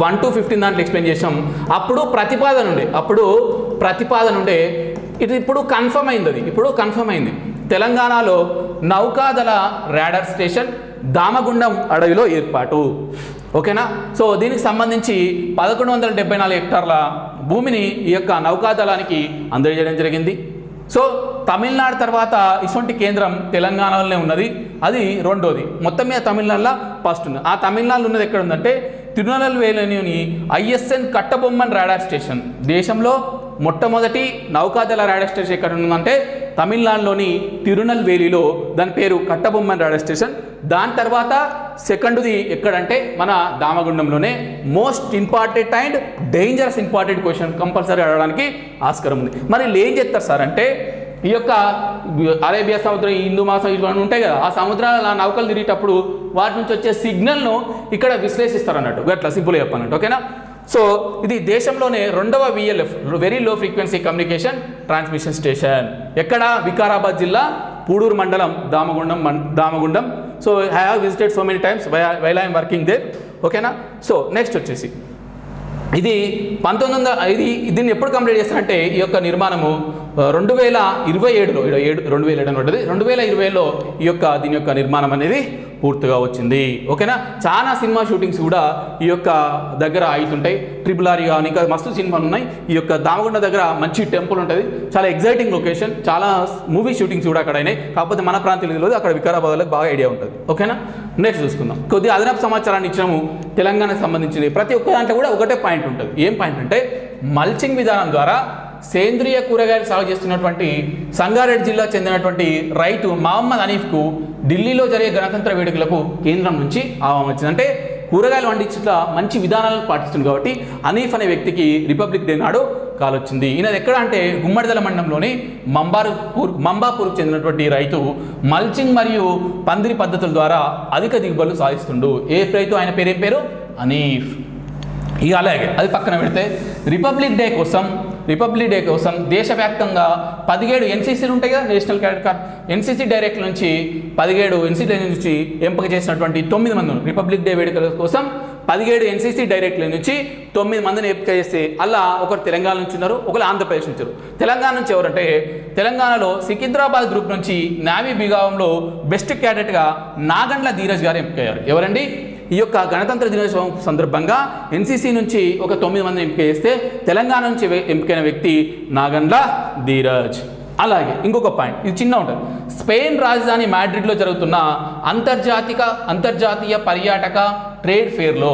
1 to 15 దాంట్లో ఎక్స్ప్లెయిన్ చేసాం. అప్పుడు ప్రతిపాదన ఉండే ఇది ఇప్పుడు కన్ఫర్మ్ అయింది. ఇప్పుడు కన్ఫర్మ్ అయింది. తెలంగాణలో నౌకాదళ రాడార్ స్టేషన్ దామగుండం అడవిలో ఏర్పాటు. ఓకేనా. సో దీనికి సంబంధించి 1174 హెక్టార్ల భూమిని ఈ యొక్క నౌకాదళానికి అందజేయడం జరిగింది. సో తమిళనాడు తర్వాత ఇటువంటి కేంద్రం తెలంగాణలోనే ఉన్నది. అది రెండోది. మొత్తం మీద తమిళనాడులో ఫస్ట్ ఉంది. ఆ తమిళనాడులో ఉన్నది ఎక్కడ ఉందంటే తిరునెల్వేలిలోని ఐఎస్ఎన్ కట్టబొమ్మన్ రాడార్ స్టేషన్. దేశంలో మొట్టమొదటి నౌకాదళ రాడార్ స్టేషన్ ఎక్కడ ఉందంటే తమిళనాడులోని తిరునెల్వేలిలో. దాని పేరు కట్టబొమ్మన్ రాడార్ స్టేషన్. దాని తర్వాత సెకండ్ది ఎక్కడంటే మన దామగుండంలోనే. Most important and dangerous important question compulsory అడగడానికి ఆస్కారం ఉంది. మరి ఏం చేస్తారు సార్ అంటే ఈ యొక్క అరేబియా సముద్రం, హిందూ మహాసముద్రం ఇవన్నీ ఉంటాయి కదా, ఆ సముద్రాల నౌకలు తిరిగేటప్పుడు వాటి నుంచి వచ్చే సిగ్నల్ను ఇక్కడ విశ్లేషిస్తారు అన్నట్టు. గట్లా సింపుల్గా చెప్పానంటే. ఓకేనా. సో ఇది దేశంలోనే రెండవ VLF very low frequency communication transmission station. ఎక్కడ? వికారాబాద్ జిల్లా పూడూరు మండలం Damagundam. So I have visited so many times while I'm working there. ఓకేనా. సో నెక్స్ట్ వచ్చేసి ఇది 1900 దీన్ని ఎప్పుడు కంప్లీట్ చేస్తారంటే ఈ యొక్క నిర్మాణము 2027లో 2020లో ఈ యొక్క దీని యొక్క నిర్మాణం అనేది పూర్తిగా వచ్చింది. ఓకేనా. చాలా సినిమా షూటింగ్స్ కూడా ఈ యొక్క దగ్గర అవుతుంటాయి. RRR కానీ ఇంకా మస్తు సినిమాలు ఉన్నాయి. ఈ యొక్క దామగుండ దగ్గర మంచి టెంపుల్ ఉంటుంది. చాలా ఎగ్జైటింగ్ లొకేషన్. చాలా మూవీ షూటింగ్స్ కూడా అక్కడ అయినాయి. కాకపోతే మన ప్రాంతంలో అక్కడ వికారాబాద్లో బాగా ఐడియా ఉంటుంది. ఓకేనా. నెక్స్ట్ చూసుకుందాం. కొద్దిగా అదనపు సమాచారాన్ని ఇచ్చినాము తెలంగాణకు సంబంధించింది. ప్రతి ఒక్క దాంట్లో కూడా ఒకటే పాయింట్ ఉంటుంది. ఏం పాయింట్ అంటే మల్చింగ్ విధానం ద్వారా సేంద్రియ కూరగాయలు సాగు చేస్తున్నటువంటి సంగారెడ్డి జిల్లా చెందినటువంటి రైతు మహమ్మద్ హనీఫ్కు ఢిల్లీలో జరిగే గణతంత్ర వేడుకలకు కేంద్రం నుంచి ఆహ్వానం వచ్చింది. అంటే కూరగాయలు పండించట మంచి విధానాలను పాటిస్తుంది కాబట్టి హనీఫ్ అనే వ్యక్తికి రిపబ్లిక్ డే నాడు కాలొచ్చింది. ఈయనది ఎక్కడ అంటే గుమ్మడిదల మండలంలోని మంబాపూర్కు చెందినటువంటి రైతు మల్చింగ్ మరియు పందిరి పద్ధతుల ద్వారా అధిక దిగుబడులు సాధిస్తుండు. ఏ రైతు? ఆయన పేరేం పేరు? హనీఫ్. ఇక అలాగే అది పక్కన పెడితే రిపబ్లిక్ డే కోసం దేశవ్యాప్తంగా 17 NCCలు ఉంటాయి కదా, national cadet Corp. NCC director నుంచి 17 NCC నుంచి ఎంపిక చేసినటువంటి 9 మంది రిపబ్లిక్ డే వేడుకల కోసం 17 NCC డైరెక్టర్ల నుంచి 9 మందిని ఎంపిక చేస్తే అలా ఒకరు తెలంగాణ నుంచి ఉన్నారు, ఒకరు ఆంధ్రప్రదేశ్ నుంచి. తెలంగాణ నుంచి ఎవరంటే తెలంగాణలో సికింద్రాబాద్ గ్రూప్ నుంచి నావీ విభాగంలో బెస్ట్ క్యాడెట్గా నాగండ్ల ధీరజ్ గారు ఎంపికయ్యారు. ఎవరండి? ఈ యొక్క గణతంత్ర దినోత్సవం సందర్భంగా NCC నుంచి ఒక 9 మందిని ఎంపిక చేస్తే తెలంగాణ నుంచి ఎంపికైన వ్యక్తి నాగండ్ల ధీరజ్. అలాగే ఇంకొక పాయింట్, ఇది చిన్న ఉంటుంది. స్పెయిన్ రాజధాని మాడ్రిడ్లో జరుగుతున్న అంతర్జాతీయ పర్యాటక ట్రేడ్ ఫేర్లో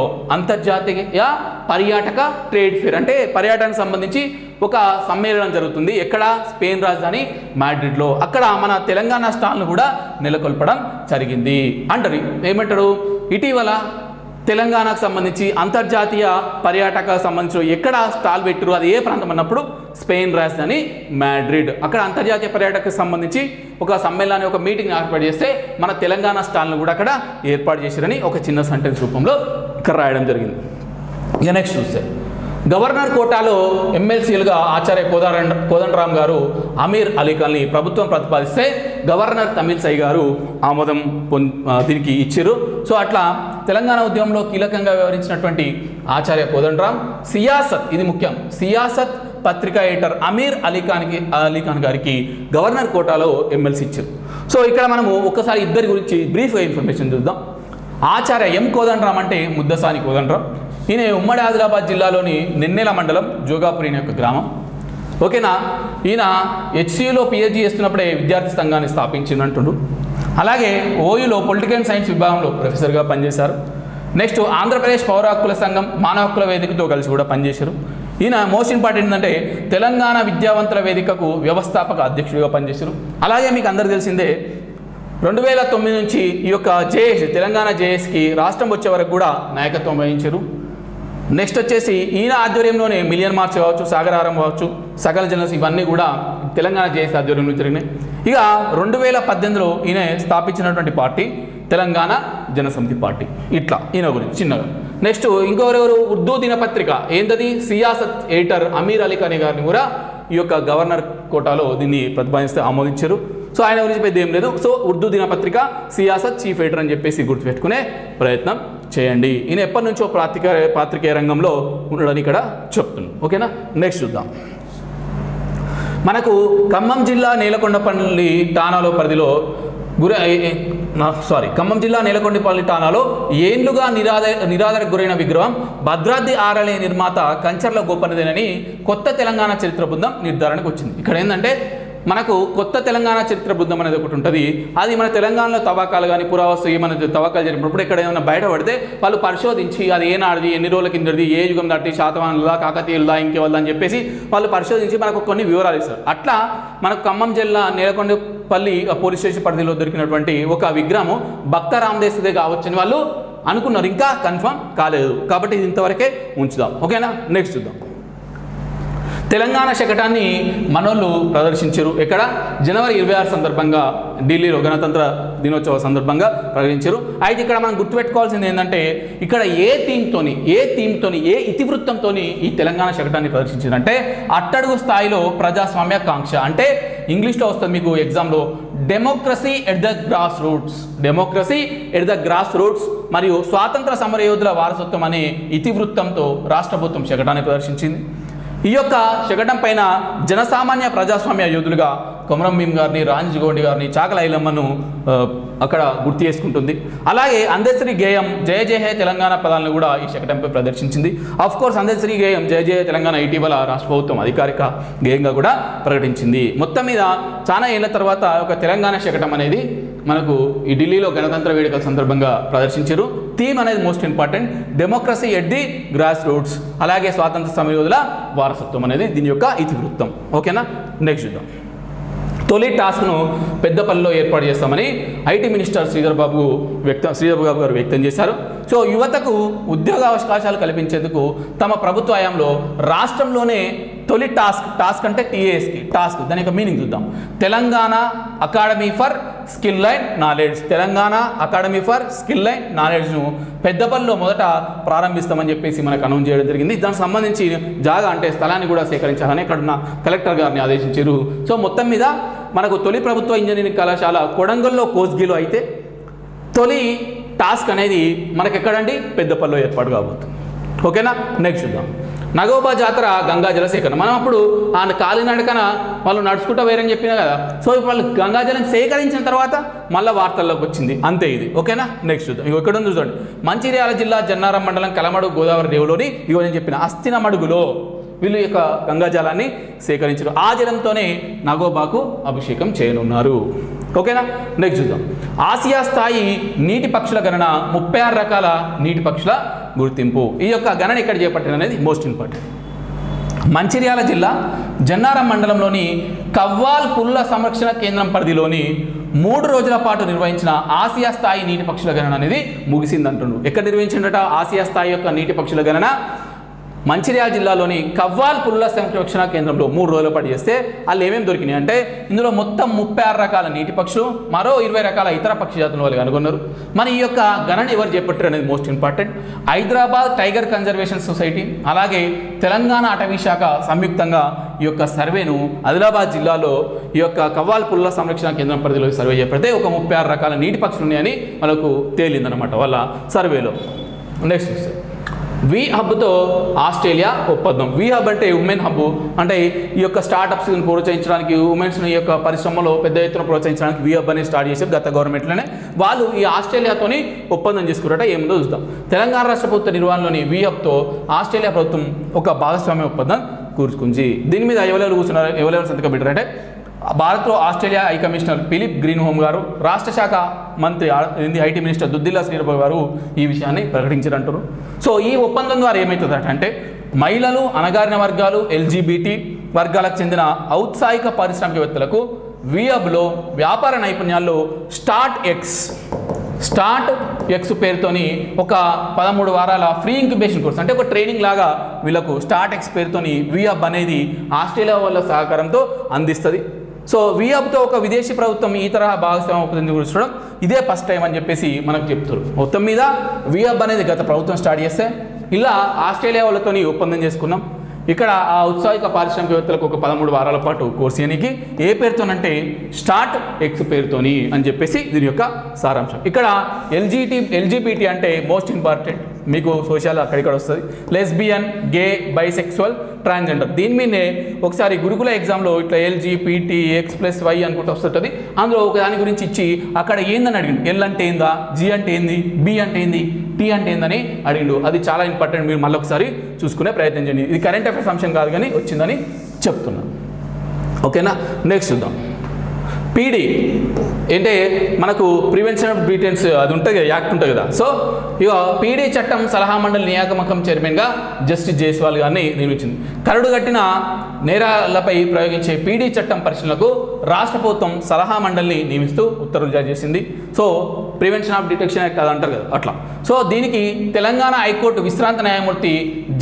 ట్రేడ్ ఫేర్ అంటే పర్యాటనకు సంబంధించి ఒక సమ్మేళనం జరుగుతుంది. ఎక్కడ? స్పెయిన్ రాజధాని మాడ్రిడ్లో. అక్కడ మన తెలంగాణ స్టాల్ను కూడా నెలకొల్పడం జరిగింది అంటారు. ఏమంటారు? ఇటీవల తెలంగాణకు సంబంధించి అంతర్జాతీయ పర్యాటక సంబంధించి ఎక్కడ స్టాల్ పెట్టారు, అది ఏ ప్రాంతం అన్నప్పుడు స్పెయిన్ రాజధాని మాడ్రిడ్. అక్కడ అంతర్జాతీయ పర్యాటకకు సంబంధించి ఒక సమ్మేళనాన్ని, ఒక మీటింగ్ ఏర్పాటు చేస్తే మన తెలంగాణ స్టాల్ను కూడా అక్కడ ఏర్పాటు చేశారని ఒక చిన్న సెంటెన్స్ రూపంలో ఇక్కడ రాయడం జరిగింది. ఇక నెక్స్ట్ చూస్తే గవర్నర్ కోటాలో ఎమ్మెల్సీలుగా ఆచార్య కోదండరామ్ గారు అమీర్ అలీ ఖాన్ని ప్రభుత్వం ప్రతిపాదిస్తే గవర్నర్ తమిళసై గారు ఆమోదం దీనికి ఇచ్చారు. సో అట్లా తెలంగాణ ఉద్యమంలో కీలకంగా వ్యవహరించినటువంటి ఆచార్య కోదండరామ్ సియాసత్, ఇది ముఖ్యం, సియాసత్ పత్రికా ఎడిటర్ అమీర్ అలీ ఖాన్ గారికి గవర్నర్ కోటాలో ఎమ్మెల్సీ ఇచ్చారు. సో ఇక్కడ మనము ఒక్కసారి ఇద్దరి గురించి బ్రీఫ్గా ఇన్ఫర్మేషన్ చూద్దాం. ఆచార్య ఎం కోదండరామ్ అంటే ముద్దసాని కోదండరామ్. ఈయన ఉమ్మడి ఆదిలాబాద్ జిల్లాలోని నెన్నెల మండలం జోగాపురి యొక్క గ్రామం. ఓకేనా. ఈయన HCUలో PhD చేస్తున్నప్పుడే విద్యార్థి సంఘాన్ని స్థాపించిందంటుండు. అలాగే OUలో పొలిటికల్ సైన్స్ విభాగంలో ప్రొఫెసర్గా పనిచేశారు. నెక్స్ట్ ఆంధ్రప్రదేశ్ పౌర హక్కుల సంఘం మానవ హక్కుల వేదికతో కలిసి కూడా పనిచేశారు. ఈయన మోస్ట్ ఇంపార్టెంట్ ఏంటంటే తెలంగాణ విద్యావంతుల వేదికకు వ్యవస్థాపక అధ్యక్షుడిగా పనిచేశారు. అలాగే మీకు అందరు తెలిసిందే 2009 నుంచి ఈ యొక్క తెలంగాణ JS రాష్ట్రం వచ్చే వరకు కూడా నాయకత్వం వహించారు. నెక్స్ట్ వచ్చేసి ఈయన ఆధ్వర్యంలోనే మిలియన్ మార్చ్ కావచ్చు, సాగరహారం కావచ్చు, సకల జనస్ ఇవన్నీ కూడా తెలంగాణ JS ఆధ్వర్యంలో జరిగినాయి. ఇక 2018లో ఈయన స్థాపించినటువంటి పార్టీ తెలంగాణ జనసమితి పార్టీ. ఇట్లా ఈయన గురించి చిన్నగా. నెక్స్ట్ ఇంకొకరెవరు? ఉర్దూ దినపత్రిక ఏంటది సియాసత్ ఎడిటర్ అమీర్ అలీ ఖాన్ గారిని కూడా ఈ యొక్క గవర్నర్ కోటాలో దీన్ని ప్రతిపాదిస్తే ఆమోదించారు. సో ఆయన గురించి పెద్ద ఏం లేదు. సో ఉర్దూ దినపత్రిక సియాసత్ చీఫ్ ఎడిటర్ అని చెప్పేసి గుర్తుపెట్టుకునే ప్రయత్నం చేయండి. ఈయన ఎప్పటి నుంచో పాత్రికేయ రంగంలో ఉండడని ఇక్కడ చెప్తున్నాం. ఓకేనా, నెక్స్ట్ చూద్దాం. మనకు ఖమ్మం జిల్లా నేలకొండపల్లి ఠాణాలో పరిధిలో ఖమ్మం జిల్లా నేలకొండపల్లి ఠాణాలో ఏండ్లుగా నిరాదరకు గురైన విగ్రహం భద్రాద్రి ఆలయ నిర్మాత కంచర్ల గోపన్నదేనని కొత్త తెలంగాణ చరిత్ర బృందం నిర్ధారణకు వచ్చింది. ఇక్కడ ఏంటంటే మనకు కొత్త తెలంగాణ చరిత్ర బృందం అనేది ఒకటి ఉంటుంది. అది మన తెలంగాణలో తవ్వకాలు కానీ పురావస్తు ఏమైనా తవ్వకాలు జరిగినప్పుడు ఇక్కడ ఏమైనా బయటపడితే వాళ్ళు పరిశోధించి అది ఏనాడిది, ఎన్ని రోజుల కిందది, ఏ యుగం దాటి, శాతవాహనులా, కాకతీయులదా, ఇంకెవల్దా అని చెప్పేసి వాళ్ళు పరిశోధించి మనకు కొన్ని వివరాలు ఇస్తారు. అట్లా మనకు ఖమ్మం జిల్లా నేలకొండపల్లి పోలీస్ స్టేషన్ పరిధిలో దొరికినటువంటి ఒక విగ్రహం భక్త రామదేశదే కావచ్చని వాళ్ళు అనుకున్నారు, ఇంకా కన్ఫర్మ్ కాలేదు. కాబట్టి ఇది ఇంతవరకే ఉంచుదాం. ఓకేనా, నెక్స్ట్ చూద్దాం. తెలంగాణ శకటాన్ని మనోళ్ళు ప్రదర్శించారు. ఇక్కడ జనవరి 26 సందర్భంగా ఢిల్లీలో గణతంత్ర దినోత్సవ సందర్భంగా ప్రకటించారు. అయితే ఇక్కడ మనం గుర్తుపెట్టుకోవాల్సింది ఏంటంటే ఇక్కడ ఏ థీమ్తోని ఏ ఇతివృత్తంతో ఈ తెలంగాణ శకటాన్ని ప్రదర్శించారంటే అట్టడుగు స్థాయిలో ప్రజాస్వామ్య కాంక్ష, అంటే ఇంగ్లీష్లో వస్తుంది మీకు ఎగ్జామ్లో democracy at the grass roots మరియు స్వాతంత్ర సమరయోధుల వారసత్వం అనే ఇతివృత్తంతో రాష్ట్ర ప్రభుత్వం శకటాన్ని ప్రదర్శించింది. ఈ యొక్క శకటం పైన జనసామాన్య ప్రజాస్వామ్య యోధులుగా కొమరం భీమ్ గారిని, రాంజీగౌండి గారిని, చాకల ఐలమ్మను అక్కడ గుర్తు చేసుకుంటుంది. అలాగే అందశ్రీ గేయం జయ జయ హే తెలంగాణ పదాలను కూడా ఈ శకటంపై ప్రదర్శించింది. ఆఫ్ కోర్స్ అందశ్రీ గేయం జయ జయ తెలంగాణ ఇటీవల రాష్ట్ర ప్రభుత్వం అధికారిక గేయంగా కూడా ప్రకటించింది. మొత్తం మీద చాలా ఏళ్ల తర్వాత ఒక తెలంగాణ శకటం అనేది మనకు ఈ ఢిల్లీలో గణతంత్ర వేడుకల సందర్భంగా ప్రదర్శించారు. థీమ్ అనేది most important, democracy at the grass roots, అలాగే స్వాతంత్ర సమరయోధుల వారసత్వం అనేది దీని యొక్క ఇతివృత్తం. ఓకేనా, నెక్స్ట్ చూద్దాం. తొలి టాస్క్ను పెద్దపల్లిలో ఏర్పాటు చేస్తామని ఐటీ మినిస్టర్ శ్రీధర్ బాబు గారు వ్యక్తం చేశారు. సో యువతకు ఉద్యోగ అవకాశాలు కల్పించేందుకు తమ ప్రభుత్వ హయాంలో రాష్ట్రంలోనే తొలి టాస్క్ అంటే టీఏఎస్కి టాస్క్, దాని యొక్క మీనింగ్ చూద్దాం. Telangana academy for skill and knowledge, Telangana academy for skill and నాలెడ్జ్ను పెద్దపల్లిలో మొదట ప్రారంభిస్తామని చెప్పేసి మనకు అనౌన్స్ చేయడం జరిగింది. దానికి సంబంధించి జాగా అంటే స్థలాన్ని కూడా సేకరించాలని ఇక్కడున్న కలెక్టర్ గారిని ఆదేశించారు. సో మొత్తం మీద మనకు తొలి ప్రభుత్వ ఇంజనీరింగ్ కళాశాల కొడంగల్లో కోస్గిలో అయితే తొలి టాస్క్ అనేది మనకి ఎక్కడండి పెద్దపల్లిలో ఏర్పాటు కాబోతుంది. ఓకేనా, నెక్స్ట్ చూద్దాం. నగోబా జాతర గంగా జల సేకరణ, మనం అప్పుడు ఆ కాలినడకన వాళ్ళు నడుచుకుంటూ వేరని చెప్పినా కదా. సో ఇప్పుడు వాళ్ళు గంగాజలం సేకరించిన తర్వాత మళ్ళీ వార్తల్లోకి వచ్చింది, అంతే ఇది. ఓకేనా, నెక్స్ట్ చూద్దాం. ఇక ఇక్కడ చూడండి, మంచిర్యాల జిల్లా జన్నారం మండలం కలమడుగు గోదావరి రేవులోని ఇగో నేను చెప్పిన అస్థినమడుగులో వీళ్ళు యొక్క గంగాజలాన్ని సేకరించారు. ఆ జలంతోనే నగోబాకు అభిషేకం చేయనున్నారు. ఓకేనా, నెక్స్ట్ చూద్దాం. ఆసియా స్థాయి నీటి పక్షుల గణన 36 రకాల నీటి పక్షుల గుర్తింపు. ఈ యొక్క గణన ఇక్కడ చేపట్టిన అనేది మోస్ట్ ఇంపార్టెంట్. మంచిర్యాల జిల్లా జన్నారం మండలంలోని కవ్వాల్ పుల్ల సంరక్షణ కేంద్రం పరిధిలోని 3 రోజుల పాటు నిర్వహించిన ఆసియా స్థాయి నీటి పక్షుల గణన అనేది ముగిసిందంటుండ్రు. ఎక్కడ నిర్వహించిందట ఆసియా స్థాయి యొక్క నీటి పక్షుల గణన? మంచిర్యాల జిల్లాలోని కవ్వాల్ పుల్ల సంరక్షణ కేంద్రంలో 3 రోజుల పాటు చేస్తే వాళ్ళు ఏమేమి దొరికినాయి అంటే ఇందులో మొత్తం 36 రకాల నీటి పక్షులు, మరో 20 రకాల ఇతర పక్షి జాతుల వాళ్ళు కనుగొన్నారు. మరి ఈ యొక్క గణన ఎవరు చేపట్టారు అనేది most important. Hyderabad tiger conservation society అలాగే తెలంగాణ అటవీ శాఖ సంయుక్తంగా ఈ యొక్క సర్వేను ఆదిలాబాద్ జిల్లాలో ఈ యొక్క కవ్వాల్ పుల్ల సంరక్షణ కేంద్రం పరిధిలో సర్వే చేపడితే ఒక 36 రకాల నీటి పక్షులు ఉన్నాయని వాళ్ళకు తేలిందనమాట వాళ్ళ సర్వేలో. నెక్స్ట్ చూస్తే వి హబ్తో ఆస్ట్రేలియా ఒప్పందం. వి హబ్ అంటే ఉమెన్ హబ్, అంటే ఈ యొక్క స్టార్టప్స్ని ప్రోత్సహించడానికి, ఉమెన్స్ని ఈ యొక్క పరిశ్రమలో పెద్ద ఎత్తున ప్రోత్సహించడానికి వి హబ్ అనేది స్టార్ట్ చేశారు గత గవర్నమెంట్లోనే. వాళ్ళు ఈ ఆస్ట్రేలియాతోని ఒప్పందం చేసుకున్నారట. ఏముందో చూద్దాం. తెలంగాణ రాష్ట్ర ప్రభుత్వ నిర్వహణలోని వి హబ్తో ఆస్ట్రేలియా ప్రభుత్వం ఒక భాగస్వామ్య ఒప్పందం కూర్చుకుంది. దీని మీద ఎవరెవరు సంతకం పెట్టారంటే భారత్లో ఆస్ట్రేలియా హై కమిషనర్ ఫిలిప్ గ్రీన్హోమ్ గారు, రాష్ట్ర శాఖ మంత్రి ఐటీ మినిస్టర్ దుద్దిల్లా శ్రీధర్ గారు ఈ విషయాన్ని ప్రకటించారంటారు. సో ఈ ఒప్పందం ద్వారా ఏమవుతుందట అంటే మహిళలు, అణగారిన వర్గాలు, ఎల్జీబీటీ వర్గాలకు చెందిన ఔత్సాహిక పారిశ్రామికవేత్తలకు విహబ్లో వ్యాపార నైపుణ్యాల్లో స్టార్ట్ ఎక్స్ పేరుతోని ఒక 13 వారాల ఫ్రీ ఇంక్యుబేషన్ కోర్స్, అంటే ఒక ట్రైనింగ్ లాగా వీళ్ళకు స్టార్ట్ ఎక్స్ పేరుతోని విహబ్ అనేది ఆస్ట్రేలియా వాళ్ళ సహకారంతో అందిస్తుంది. సో విహబ్తో ఒక విదేశీ ప్రభుత్వం ఈ తరహా భాగస్వామ్యం ఒప్పందం కూర్చోవడం ఇదే ఫస్ట్ టైం అని చెప్పేసి మనకు చెప్తారు. మొత్తం మీద విహబ్ అనేది గత ప్రభుత్వం స్టార్ట్ చేస్తే ఇలా ఆస్ట్రేలియా వాళ్ళతో ఒప్పందం చేసుకున్నాం. ఇక్కడ ఆ ఉత్సాహిక పారిశ్రామికవేత్తలకు ఒక 13 వారాల పాటు కోర్సు చేయడానికి ఏ పేరుతోనంటే స్టార్ట్ ఎక్స్ పేరుతోని అని చెప్పేసి దీని యొక్క సారాంశం. ఇక్కడ ఎల్జిబిటి అంటే మోస్ట్ ఇంపార్టెంట్, మీకు సోషల్ అక్కడిక్కడ వస్తుంది. లెస్బియన్, గే, బైసెక్సువల్, ట్రాన్స్జెండర్. దీని మీదే ఒకసారి గురుకుల ఎగ్జామ్లో ఇట్లా LGBTX+Y అనుకుంటూ వస్తుంటుంది. అందులో ఒక దాని గురించి ఇచ్చి అక్కడ ఏందని అడిగిండు. ఎల్ అంటే ఏందా, జి అంటే ఏంది, బి అంటే ఏంది, టీ అంటే ఏందని అడిగిండు. అది చాలా ఇంపార్టెంట్, మీరు మళ్ళీ ఒకసారి చూసుకునే ప్రయత్నం చేయండి. ఇది కరెంట్ అఫైర్స్ అంశం కాదు కానీ వచ్చిందని చెప్తున్నాను. ఓకేనా, నెక్స్ట్ చూద్దాం. పీడీ అంటే మనకు ప్రివెన్షన్ ఆఫ్ డిటెన్స్ అది ఉంటుంది కదా, యాక్ట్ ఉంటుంది కదా. సో ఇక పీడీ చట్టం సలహా మండలి నియామకం చైర్మన్గా జస్టిస్ జైస్వాల్ గారిని నియమించింది. కరడు కట్టిన నేరాలపై ప్రయోగించే పీడీ చట్టం పరిశీలనకు రాష్ట్ర ప్రభుత్వం సలహా మండలిని నియమిస్తూ ఉత్తర్వులు జారీ చేసింది. So prevention of detection act అది అంటారు కదా అట్లా. సో దీనికి తెలంగాణ హైకోర్టు విశ్రాంత న్యాయమూర్తి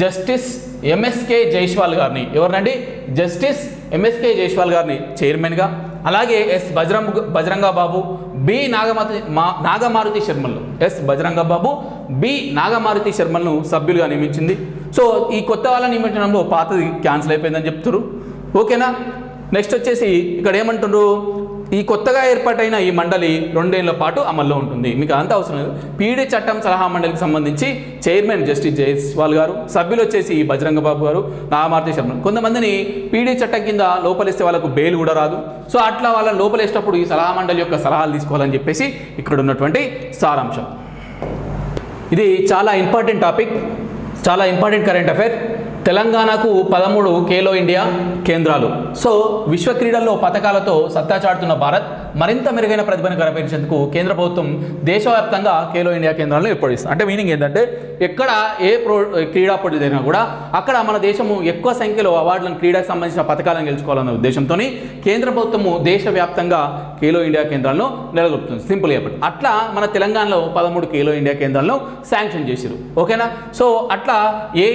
జస్టిస్ ఎంఎస్కే జైస్వాల్ గారిని, ఎవరినండి, జస్టిస్ ఎంఎస్కే జైస్వాల్ గారిని చైర్మన్గా, అలాగే ఎస్ బజరంగబాబు, బి నాగమారుతి శర్మలను, ఎస్ బజరంగబాబు, బి నాగమారుతి శర్మలను సభ్యులుగా నియమించింది. సో ఈ కొత్త వాళ్ళని నియమించడంలో పాతది క్యాన్సిల్ అయిపోయిందని చెప్తారు. ఓకేనా, నెక్స్ట్ వచ్చేసి ఇక్కడ ఏమంటున్నారు, ఈ కొత్తగా ఏర్పాటైన ఈ మండలి 2 ఏళ్ల పాటు అమల్లో ఉంటుంది. మీకు అంత అవసరం లేదు. పీడీ చట్టం సలహా మండలికి సంబంధించి చైర్మన్ జస్టిస్ జైస్వాల్ గారు, సభ్యులు వచ్చేసి బజరంగబాబు గారు, నాగమారుతి శర్మ. కొంతమందిని పీడీ చట్టం కింద లోపలిస్తే వాళ్ళకు బెయిల్ కూడా రాదు. సో అట్లా వాళ్ళని లోపలేసేటప్పుడు ఈ సలహా మండలి యొక్క సలహాలు తీసుకోవాలని చెప్పేసి ఇక్కడ ఉన్నటువంటి సారాంశం. ఇది చాలా ఇంపార్టెంట్ టాపిక్, చాలా ఇంపార్టెంట్ కరెంట్ అఫైర్. తెలంగాణకు 13 ఖేలో ఇండియా కేంద్రాలు. సో విశ్వ క్రీడల్లో పథకాలతో సత్తా చాటుతున్న భారత్ మరింత మెరుగైన ప్రతిభను కనపరిచేందుకు కేంద్ర ప్రభుత్వం దేశవ్యాప్తంగా ఖేలో ఇండియా కేంద్రాలను ఏర్పడిస్తుంది. అంటే మీనింగ్ ఏంటంటే ఎక్కడ ఏ క్రీడా పోటీ జరిగినా కూడా అక్కడ మన దేశము ఎక్కువ సంఖ్యలో అవార్డులను, క్రీడకు సంబంధించిన పథకాలను గెలుచుకోవాలన్న ఉద్దేశంతో కేంద్ర ప్రభుత్వము దేశవ్యాప్తంగా ఖేలో ఇండియా కేంద్రాలను నెలకొల్పుతుంది. సింపుల్ చెప్పండి. అట్లా మన తెలంగాణలో 13 ఖేలో ఇండియా కేంద్రాలను శాంక్షన్ చేశారు. ఓకేనా, సో అట్లా ఏ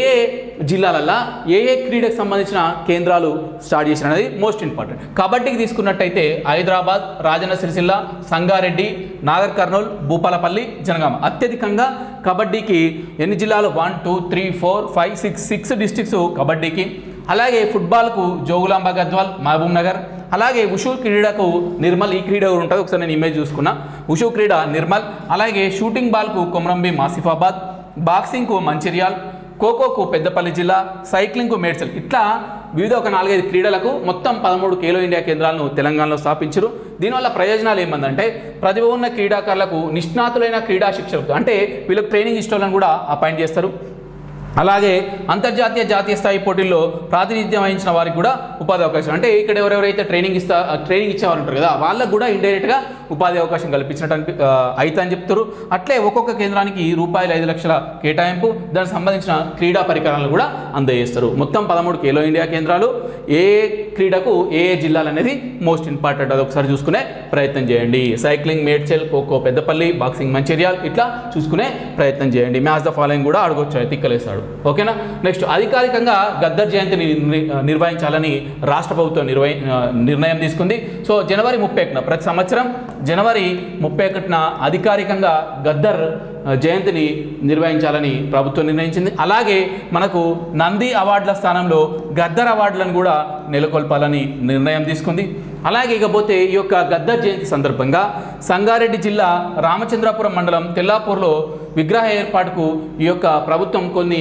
జిల్లాలల్లో ఏ క్రీడకు సంబంధించిన కేంద్రాలు స్టార్ట్ చేసిన అనేది మోస్ట్ ఇంపార్టెంట్. కబడ్డీకి తీసుకున్నట్టయితే హైదరాబాద్, రాజన్న సిరిసిల్ల, సంగారెడ్డి, నాగర్ కర్నూల్, భూపాలపల్లి, జనగామ. అత్యధికంగా కబడ్డీకి ఎన్ని జిల్లాలు, 1 2 3 4 5 6 డిస్ట్రిక్ట్స్ కబడ్డీకి. అలాగే ఫుట్బాల్కు జోగులాంబ గద్వాల్, మహబూబ్ నగర్. అలాగే ఉషు క్రీడకు నిర్మల్. ఈ క్రీడ ఉంటుంది, ఒకసారి నేను ఇమేజ్ చూసుకున్నా. ఉషు క్రీడ నిర్మల్. అలాగే షూటింగ్ బాల్కు కొమరంభీం ఆసిఫాబాద్, బాక్సింగ్కు మంచిర్యాల్, ఖోఖోకు పెద్దపల్లి జిల్లా, సైక్లింగ్కు మేడ్చల్. ఇట్లా వివిధ ఒక 4-5 క్రీడలకు మొత్తం 13 ఖేలో ఇండియా కేంద్రాలను తెలంగాణలో స్థాపించారు. దీనివల్ల ప్రయోజనాలు ఏమందంటే ప్రతిభ ఉన్న క్రీడాకారులకు నిష్ణాతులైన క్రీడా శిక్షకులు, అంటే వీళ్ళకి ట్రైనింగ్ ఇష్టోళ్ళని కూడా అపాయింట్ చేస్తారు. అలాగే అంతర్జాతీయ, జాతీయ స్థాయి పోటీల్లో ప్రాతినిధ్యం వహించిన వారికి కూడా ఉపాధి అవకాశం. అంటే ఇక్కడ ఎవరెవరైతే ట్రైనింగ్ ఇచ్చేవారు ఉంటారు కదా వాళ్ళకు కూడా ఇండైరెక్ట్గా ఉపాధి అవకాశం కల్పించినట్టు అయితే అని చెప్తారు. అట్లే ఒక్కొక్క కేంద్రానికి రూపాయలు 5 లక్షల కేటాయింపు, దానికి సంబంధించిన క్రీడా పరికరాలను కూడా అందజేస్తారు. మొత్తం 13 ఖేలో ఇండియా కేంద్రాలు. ఏ క్రీడకు ఏ జిల్లాలు అనేది మోస్ట్ ఇంపార్టెంట్, అది ఒకసారి చూసుకునే ప్రయత్నం చేయండి. సైక్లింగ్ మేడ్చల్, ఖోఖో పెద్దపల్లి, బాక్సింగ్ మంచిర్యాల్, ఇట్లా చూసుకునే ప్రయత్నం చేయండి. మ్యాచ్ ద ఫాలోయింగ్ కూడా అడగొచ్చు, తిక్కలేస్తాడు. ఓకేనా, నెక్స్ట్ అధికారికంగా గద్దర్ జయంతిని నిర్వహించాలని రాష్ట్ర ప్రభుత్వం నిర్ణయం తీసుకుంది. సో జనవరి 31న, ప్రతి సంవత్సరం జనవరి 31న అధికారికంగా గద్దర్ జయంతిని నిర్వహించాలని ప్రభుత్వం నిర్ణయించింది. అలాగే మనకు నంది అవార్డుల స్థానంలో గద్దర్ అవార్డులను కూడా నెలకొల్పాలని నిర్ణయం తీసుకుంది. అలాగే ఇకపోతే ఈ యొక్క గద్దర్ జయంతి సందర్భంగా సంగారెడ్డి జిల్లా రామచంద్రాపురం మండలం తెల్లాపూర్లో విగ్రహ ఏర్పాటుకు ఈ యొక్క ప్రభుత్వం కొన్ని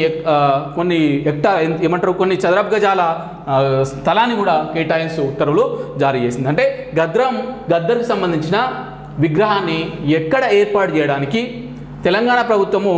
కొన్ని చదరపు గజాల స్థలాన్ని కూడా కేటాయిస్తూ ఉత్తర్వులు జారీ చేసింది. అంటే గద్దర్కి సంబంధించిన విగ్రహాన్ని ఎక్కడ ఏర్పాటు చేయడానికి తెలంగాణ ప్రభుత్వము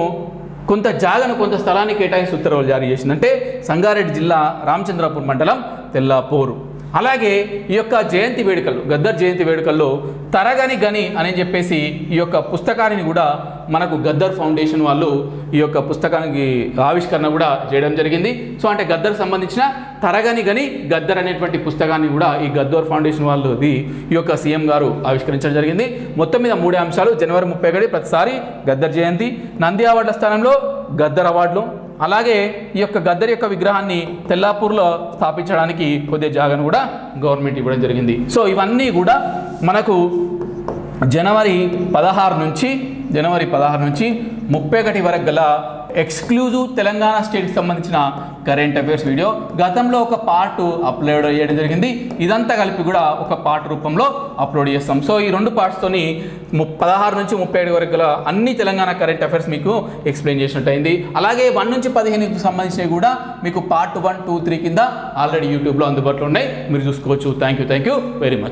కొంత జాగను, కొంత స్థలాన్ని కేటాయిస్తూ ఉత్తర్వులు జారీ చేసిందంటే సంగారెడ్డి జిల్లా రామచంద్రాపూర్ మండలం తెల్లాపూరు. అలాగే ఈ యొక్క జయంతి వేడుకలు, గద్దర్ జయంతి వేడుకల్లో తరగని గని అని చెప్పేసి ఈ యొక్క పుస్తకాన్ని కూడా మనకు గద్దర్ ఫౌండేషన్ వాళ్ళు ఈ యొక్క పుస్తకానికి ఆవిష్కరణ కూడా చేయడం జరిగింది. సో అంటే గద్దర్ సంబంధించిన తరగని గని గద్దర్ అనేటువంటి పుస్తకాన్ని కూడా ఈ గద్దర్ ఫౌండేషన్ వాళ్ళది ఈ యొక్క సీఎం గారు ఆవిష్కరించడం జరిగింది. మొత్తం మీద 3 అంశాలు. జనవరి 31 ప్రతిసారి గద్దర్ జయంతి, నంది అవార్డుల స్థానంలో గద్దర్ అవార్డులు, అలాగే ఈ యొక్క గద్దర్ యొక్క విగ్రహాన్ని తెల్లాపూర్లో స్థాపించడానికి కొద్దిగా జాగాను కూడా గవర్నమెంట్ ఇవ్వడం జరిగింది. సో ఇవన్నీ కూడా మనకు జనవరి 16 నుంచి జనవరి 16 నుంచి 31 వరకు గల ఎక్స్క్లూజివ్ తెలంగాణ స్టేట్కి సంబంధించిన కరెంట్ అఫైర్స్ వీడియో. గతంలో ఒక పార్ట్ అప్లోడ్ చేయడం జరిగింది, ఇదంతా కలిపి కూడా ఒక పార్ట్ రూపంలో అప్లోడ్ చేస్తాం. సో ఈ 2 పార్ట్స్తోని 16 నుంచి 31 వరకు గల అన్ని తెలంగాణ కరెంట్ అఫైర్స్ మీకు ఎక్స్ప్లెయిన్ చేసినట్టు అయింది. అలాగే 1 నుంచి 15కి సంబంధించినవి కూడా మీకు పార్ట్ 1, 2, 3 కింద ఆల్రెడీ యూట్యూబ్లో అందుబాటులో ఉన్నాయి, మీరు చూసుకోవచ్చు. Thank you very much.